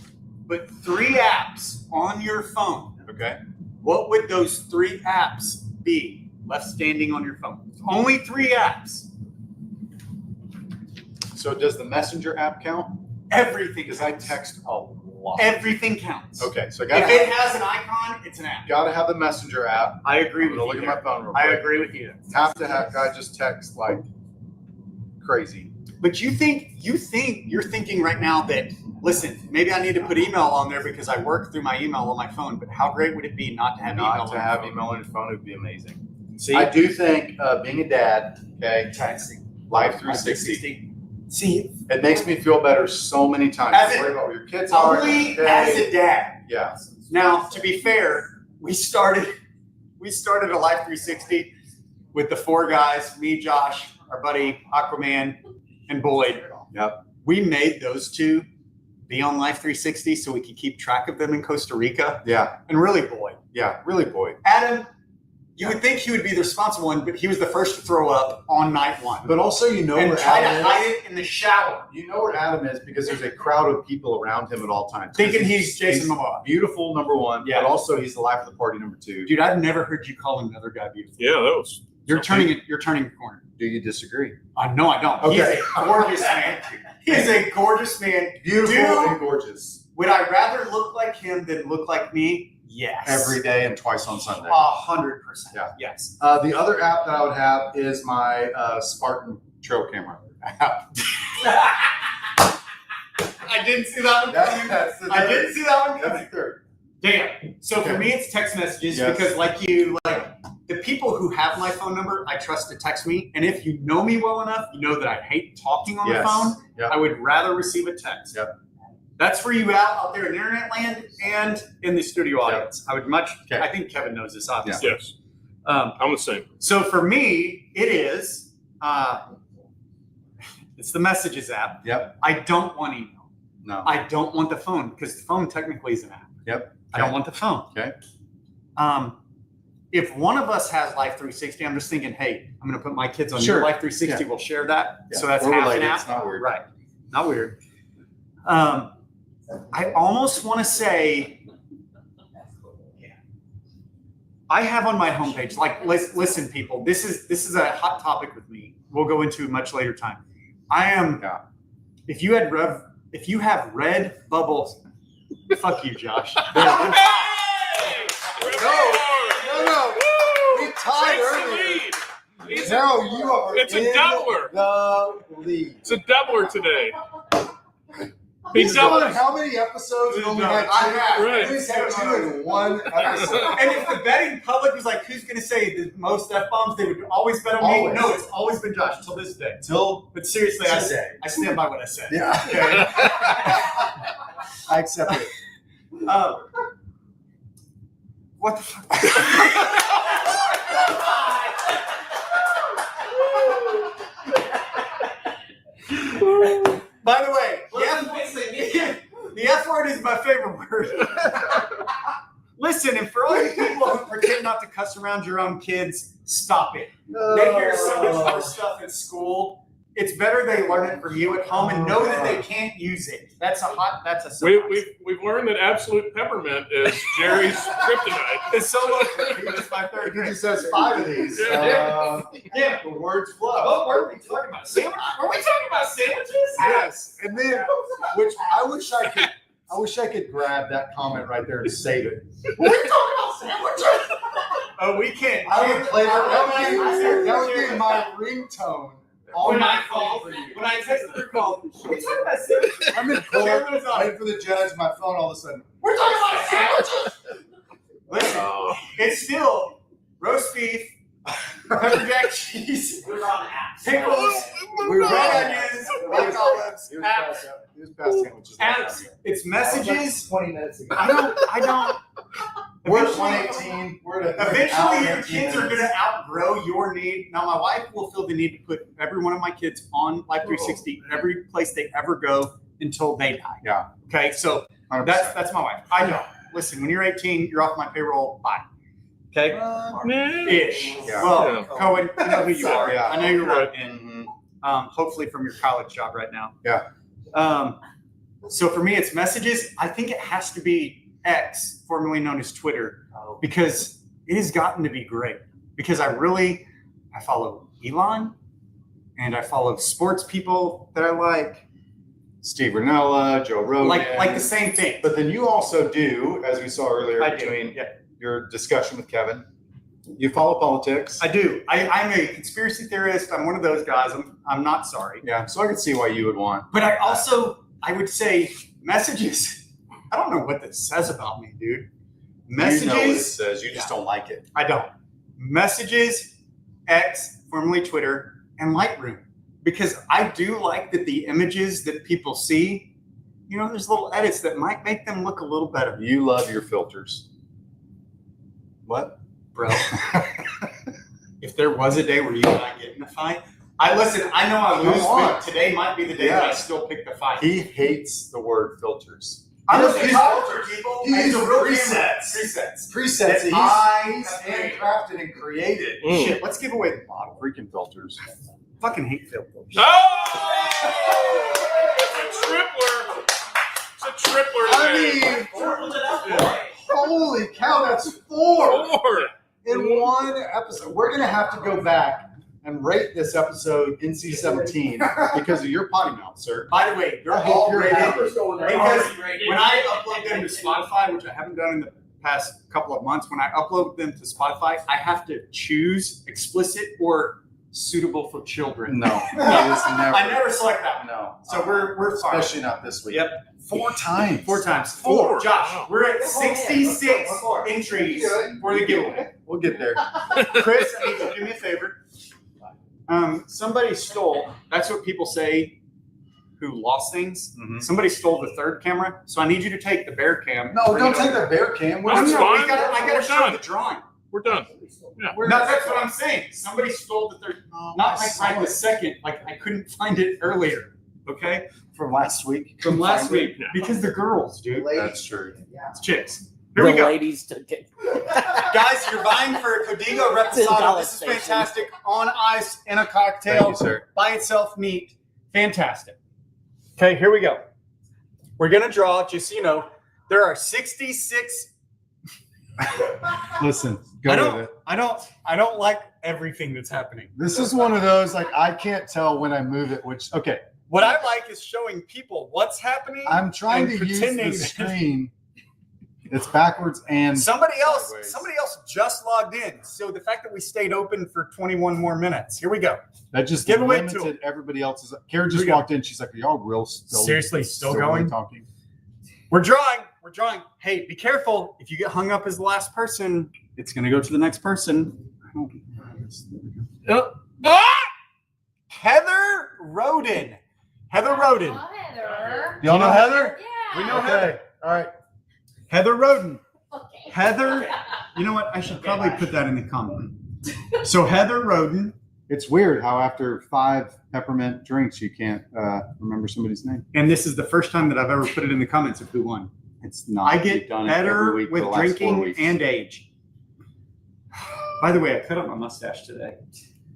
but 3 apps on your phone, Okay. what would those 3 apps be left standing on your phone? Only 3 apps. So does the Messenger app count? Everything Because I counts. text a lot. Everything counts. Okay, so I If gotta it has an icon, it's an app. have the Messenger app. I agree I'm with gonna you. look at there. my phone real I quick. agree with you. Have to have. I just text like crazy. But you're thinking right now that, listen, maybe I need to put email on there because I work through my email on my phone, but how great would it be not to have email Not on to your have phone? email on your phone would be amazing. See, I do think being a dad, okay, texting. Life 360, See, it makes me feel better so many times. As You a- worry about where your kids are. only okay. as a dad. Yeah. Now, to be fair, we started a Life 360 with the 4 guys, me, Josh, our buddy Aquaman, and Boyd. Yep. We made those 2 be on Life 360 so we could keep track of them in Costa Rica. Yeah. And really, Boyd. Yeah. Really, boy. Adam, you would think he would be the responsible one, but he was the first to throw up on night 1. But also, you know And where try to Adam hide is. it in the shower, You know where Adam is because there's a crowd of people around him at all times. thinking he's Jason Momoa. Beautiful, number 1. Yeah. But also, he's the life of the party, number 2. Dude, I've never heard you call another guy beautiful. Yeah, that was. You're turning the corner. Do you disagree? No, I don't. Okay. He's a gorgeous man. He is a gorgeous man. Beautiful Dude. and gorgeous. Would I rather look like him than look like me? Yes. Every day and twice on Sunday. 100%. Yeah. Yes. The other app that I would have is my Spartan trail camera app. I didn't see that one coming. That's the I third. didn't see that one That's coming. the third. Damn. So for me, it's text messages Yes. because, like the people who have my phone number, I trust to text me. And if you know me well enough, you know that I hate talking on Yes. the phone. Yep. I would rather receive a text. Yep. That's for you out there in internet land and in the studio audience. I would much. Okay. I think Kevin knows this, obviously. Yes, Um, I'm the same. so for me, it is. It's the messages app. Yep. I don't want email. No. I don't want the phone because the phone technically is an app. Yep. I don't want the phone. Okay. If one of us has Life 360, I'm just thinking, hey, I'm going to put my kids on Sure. your Life 360. Yeah. We'll share that. Yeah. So that's We're half related. an app. It's not weird. Right. Not weird. I almost want to say, I have on my homepage, like, listen, people, this is a hot topic with me. We'll go into much later time. I am. Yeah. If you have red bubbles, fuck you, Josh. Hey! No. We tied Takes the earlier. lead. He's No, you are It's a in doubler. the lead. It's a doubler today. He's doubled. done how many episodes? We've only had 2. I have. Right. He's had 2 in 1 episode. And if the betting public was like, who's going to say the most F-bombs, they would always bet on me. Always. No, it's always been Josh until this day. Till But seriously, today. I stand by what I said. Yeah. Okay. I accept it. What the fuck? By the way, the F word is my favorite word. Listen, and for all you people who pretend not to cuss around your own kids, stop it. They hear so much more stuff at school. It's better they learn it from you at home and know that they can't use it. That's a We've learned that absolute peppermint is Jerry's kryptonite. It's so much. It's my third He grade. just has 5 of these. Yeah. The words flow. Oh, were we talking about sandwiches? Were we talking about sandwiches? Yes, and then which I wish I could grab that comment right there and save it. Were we talking about sandwiches? Oh, we can't. I would play I that would be my ringtone. All When I night called, for you. when I texted her, called, we're talking about sandwiches. I'm in court, Cameras on. waiting for the judge. My phone all of a sudden. We're talking about sandwiches. Listen, it's still roast beef, pepper jack cheese, pickles, red onions, black olives, apps. He was past sandwiches. Apps. It's messages. 20 minutes ago. I don't. We're Eventually- 118. We're at Eventually, your kids are going to outgrow your need. Now, my wife will feel the need to put every one of my kids on Life 360, every place they ever go until they die. Yeah. Okay, so 100%. that's my wife. I know. Listen, when you're 18, you're off my payroll. Bye. Okay. Ish. Yeah. Well, Yeah. Cohen, you know who you are. Yeah. I know you're Right. working. Hopefully from your college job right now. Yeah. So for me, it's messages. I think it has to be X, formerly known as Twitter, because it has gotten to be great. Because I follow Elon, and I follow sports people that I like, Steve Ranella, Joe Rogan. like the same thing. But then you also do, as we saw earlier, I do. between Yeah, your discussion with Kevin, you follow politics. I do. I'm a conspiracy theorist. I'm one of those guys. I'm not sorry. Yeah, so I can see why you would want. But I would say messages. I don't know what this says about me, dude. Messages. You know what it says. You just don't like it. I don't. Messages, X, formerly Twitter, and Lightroom. Because I do like that the images that people see, you know, there's little edits that might make them look a little better. You love your filters. What? Bro, if there was a day where you and I get in a fight, I know I lose, but today might be the day that I still pick the fight. He hates the word filters. I'm He a uses culture, people. he It's a uses real presets. Presets. Presets. I He's handcrafted and created. Mm. Shit, let's give away the bottle. Freaking filters. Fucking hate filters. Oh! It's a tripler. It's a tripler. today. Tripled it up, boy. Holy cow, that's 4 Four. in one episode. We're gonna have to go back and rate this episode NC-17 because of your potty mouth, sir. By the way, they're I hope all you're rated. happy. Because when I upload them to Spotify, which I haven't done in the past couple of months, when I upload them to Spotify, I have to choose explicit or suitable for children. No, that is never. I never select that one. No. So we're fine. Especially not this week. Yep. 4 times. 4 times. Four. Josh, Wow. we're at 66 entries for the giveaway. We'll get there. Chris, I need you to do me a favor. Somebody stole, that's what people say who lost things. Mhm. Somebody stole the third camera, so I need you to take the bear cam. No, bring don't it take over. the bear cam. No, That's no, fine. I gotta We're show done. the drawing. We're done. Where- No, that's what I'm saying. Somebody stole the third, not like right this second. Like I couldn't find it earlier. Okay, from last week. from last week Yeah. because the girls, dude, That's true. it's chicks. Here we The go, ladies took it. guys. You're vying for a Codigo Reposado. This is Station. fantastic. On ice in a Thank cocktail. you, sir. By itself neat. Fantastic. Okay, here we go. We're going to draw, just so you know, there are 66. Listen, I go with it. I don't like everything that's happening. This is one of those, like, I can't tell when I move it, which, okay. What I like is showing people what's happening. I'm trying And to use pretending the that- screen. It's backwards and Somebody else sideways. just logged in. So the fact that we stayed open for 21 more minutes. Here we go. that just Give away to limited everybody else's. Kara Here just we go. walked in. She's like, are y'all real still? Seriously, still going? Talking? We're drawing. We're drawing. Hey, be careful. If you get hung up as the last person, it's going to go to the next person. Heather Roden. Heather Roden. Oh, Heather. Y'all know Heather? Yeah. We know Okay. Heather. All right. Heather Roden. Okay. Heather. You know what? I should probably put that in the comment. So Heather Roden, It's weird how after 5 peppermint drinks, you can't remember somebody's name. and this is the first time that I've ever put it in the comments of who won. It's not. I We've get done it every better week for with the last 4 drinking weeks. and age. By the way, I cut out my mustache today,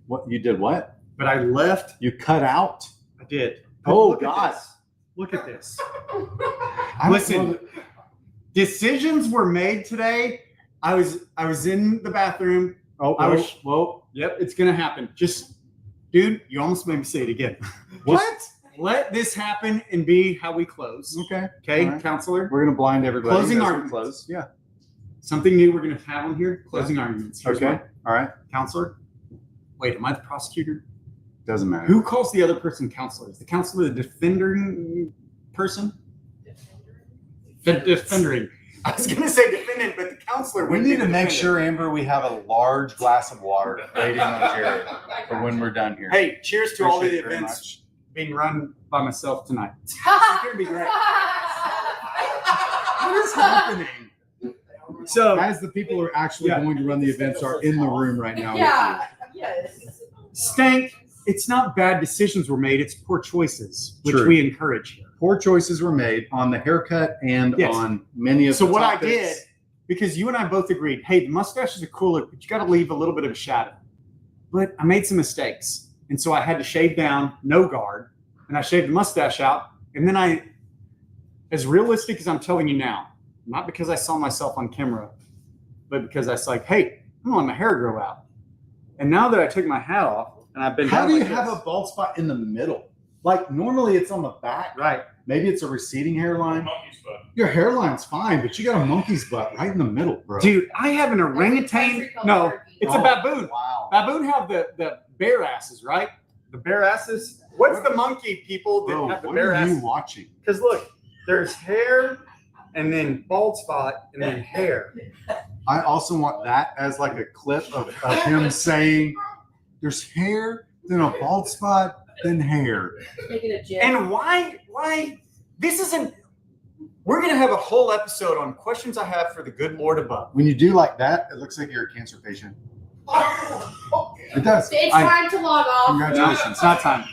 What you did? What but I left. you cut out? I did. But Oh, look at God. this. Look at this. I Listen. don't know Decisions were made today. I was in the bathroom. Oh, I was- whoa. Yep, it's gonna happen. Just, dude, you almost made me say it again. What? Let this happen and be how we close. Okay. Okay, All right. counselor. We're gonna blind everybody. Closing as we arguments. Close. Yeah. Something new we're gonna have on here. Closing arguments. Here's Okay. one. All right. Counselor. Wait, am I the prosecutor? Doesn't matter. Who calls the other person counselor? Is the counselor the defending person? The defending. I was gonna say defendant, but the counselor. We would be need the to make defendant. sure, Amber, we have a large glass of water waiting on Jared for when we're done here. Hey, cheers to all the Appreciate it very events much. being run by myself tonight. It's gonna be great. What is happening? So, Guys, the people who are actually Yeah. going to run the events are in the room right now. Yeah. Yes. Stank, it's not bad decisions were made, it's poor choices, which True. we encourage here. Poor choices were made on the haircut and Yes. on many of So the what I topics. did, because you and I both agreed, hey, the mustache is a cool look, but you got to leave a little bit of a shadow. But I made some mistakes, and so I had to shave down, no guard, and I shaved the mustache out, and then I, as realistic as I'm telling you now, not because I saw myself on camera, but because I was like, hey, I'm gonna let my hair grow out. And now that I took my hat off and I've been How down do you like have this- a bald spot in the middle? Like normally it's on the back. right? Maybe it's a receding hairline. Monkey's butt. Your hairline's fine, but you got a monkey's butt right in the middle, bro. Dude, I have an orangutan. No, it's a Oh, baboon. Wow. Baboon have the bare asses, right? The bare asses. What's the monkey people that Bro, have the what bare are you asses? watching? Because look, there's hair, and then bald spot, and then hair. I also want that as like a clip of him saying, "There's hair, then a bald spot, then hair." Making a gif. And why this isn't we're gonna have a whole episode on questions I have for the good Lord above. When you do like that, it looks like you're a cancer patient. It does. It's I- time to log off. Congratulations. It's not time.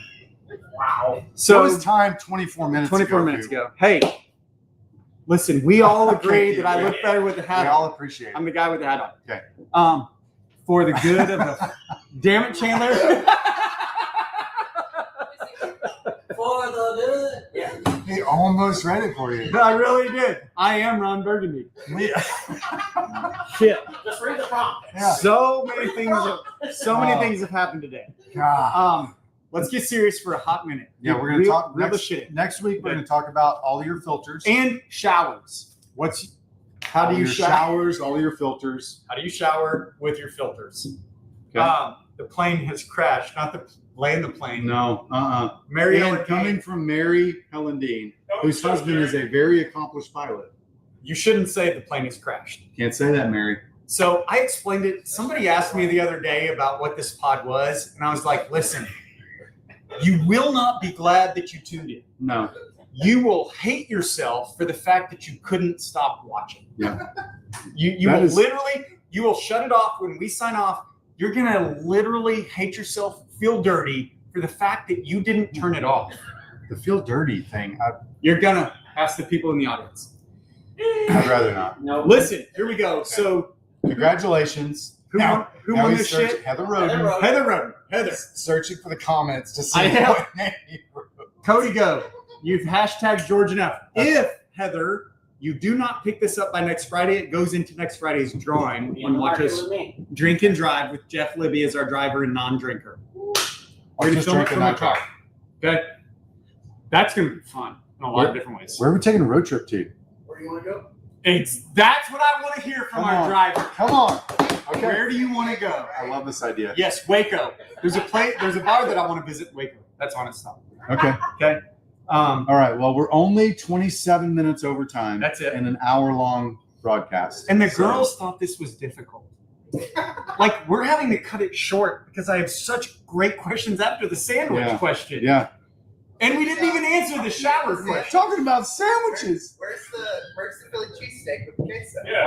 Wow. So So it was time 24 minutes 24 ago. minutes dude. ago. Hey, listen, we all agree Okay, that I dude. look better with the We hat all on. appreciate it. I'm the guy with the hat on. Okay. For the good of the damn it, Chandler. For the good. Yeah. He almost read it for you. I really did. I am Ron Burgundy. We- Shit. Just read the prompt. Yeah. So many things have happened today. God. Let's get serious for a hot minute. Yeah, we're gonna Reel- talk reel the next, shit in. next week. We're gonna talk about all your filters, And showers. How all do you your shower? showers, all your filters. How do you shower with your filters? Okay. The plane has crashed, not the land the plane. No, Mary And Ellen coming from Mary Helen Dean, whose husband is a very accomplished pilot. You shouldn't say the plane has crashed. Can't say that, Mary. So I explained it. Somebody asked me the other day about what this pod was, and I was like, listen, you will not be glad that you tuned in. No. You will hate yourself for the fact that you couldn't stop watching. Yeah. You That will is- literally, you will shut it off when we sign off. You're going to literally hate yourself, feel dirty for the fact that you didn't turn it off. The feel dirty thing, You're going to ask the people in the audience. I'd rather not. No. Listen, here we go. So Congratulations. who Now- won now we this search shit? Heather Roden. Heather Roden. Heather Roden. Heather. Searching for the comments to see I am. what name you wrote. Cody, go. You've hashtagged George enough. If, Heather, you do not pick this up by next Friday, it goes into next Friday's drawing Be on in the Watch market Us with me. Drink and Drive with Jeff Libby as our driver and non-drinker. We're going to Just film it drinking from the that car. Okay? That's going to be fun in a lot of different ways. Where are we taking a road trip to? Where do you want to go? That's what I want to hear from Come our on. driver. Come on. Okay. Where do you want to go? I love this idea. Yes, Waco. There's a bar that I want to visit in Waco. That's honest stuff. Okay. Okay? All right. Well, we're only 27 minutes over time. That's it. In an hour-long broadcast. And the So- girls thought this was difficult. Like, we're having to cut it short because I have such great questions after the sandwich Yeah. question. Yeah. And we didn't even answer the shower question. Talking about sandwiches. Where's the Philly cheesesteak with the queso? Yeah.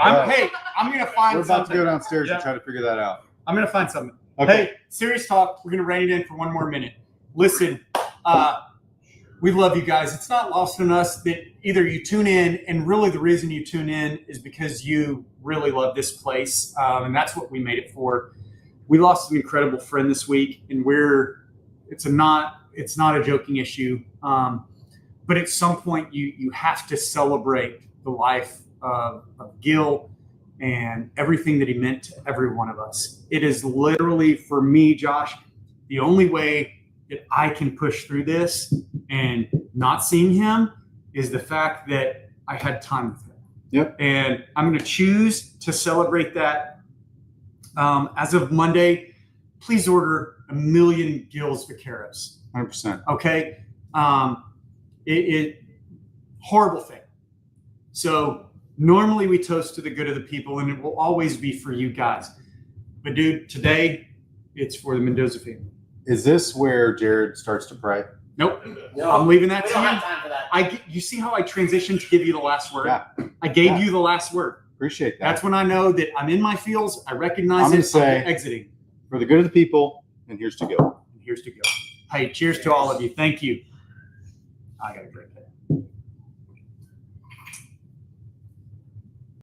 I'm going to find We're about to something. go downstairs Yeah. and try to figure that out. I'm going to find something. Okay. Hey, serious talk. We're going to rein it in for one more minute. Listen, we love you guys. It's not lost on us that either you tune in, and really the reason you tune in is because you really love this place, and that's what we made it for. We lost an incredible friend this week, and it's not a joking issue, but at some point you have to celebrate the life of Gil and everything that he meant to every one of us. It is literally, for me, Josh, the only way that I can push through this and not seeing him is the fact that I had time with him. Yep. And I'm going to choose to celebrate that. As of Monday, please order 1 million Gil's Vaqueros. 100%. Okay. Horrible thing. So normally we toast to the good of the people, and it will always be for you guys. But dude, today it's for the Mendoza family. Is this where Jared starts to pray? Nope. No. I'm leaving that We to don't you. have time for that. You see how I transitioned to give you the last word? Yeah. I gave Yeah. you the last word. Appreciate that. That's when I know that I'm in my feels. I recognize I'm gonna it. say- I'm exiting. For the good of the people, and here's to go. And here's to go. Hey, cheers to all of you. Thank you. I got a great day.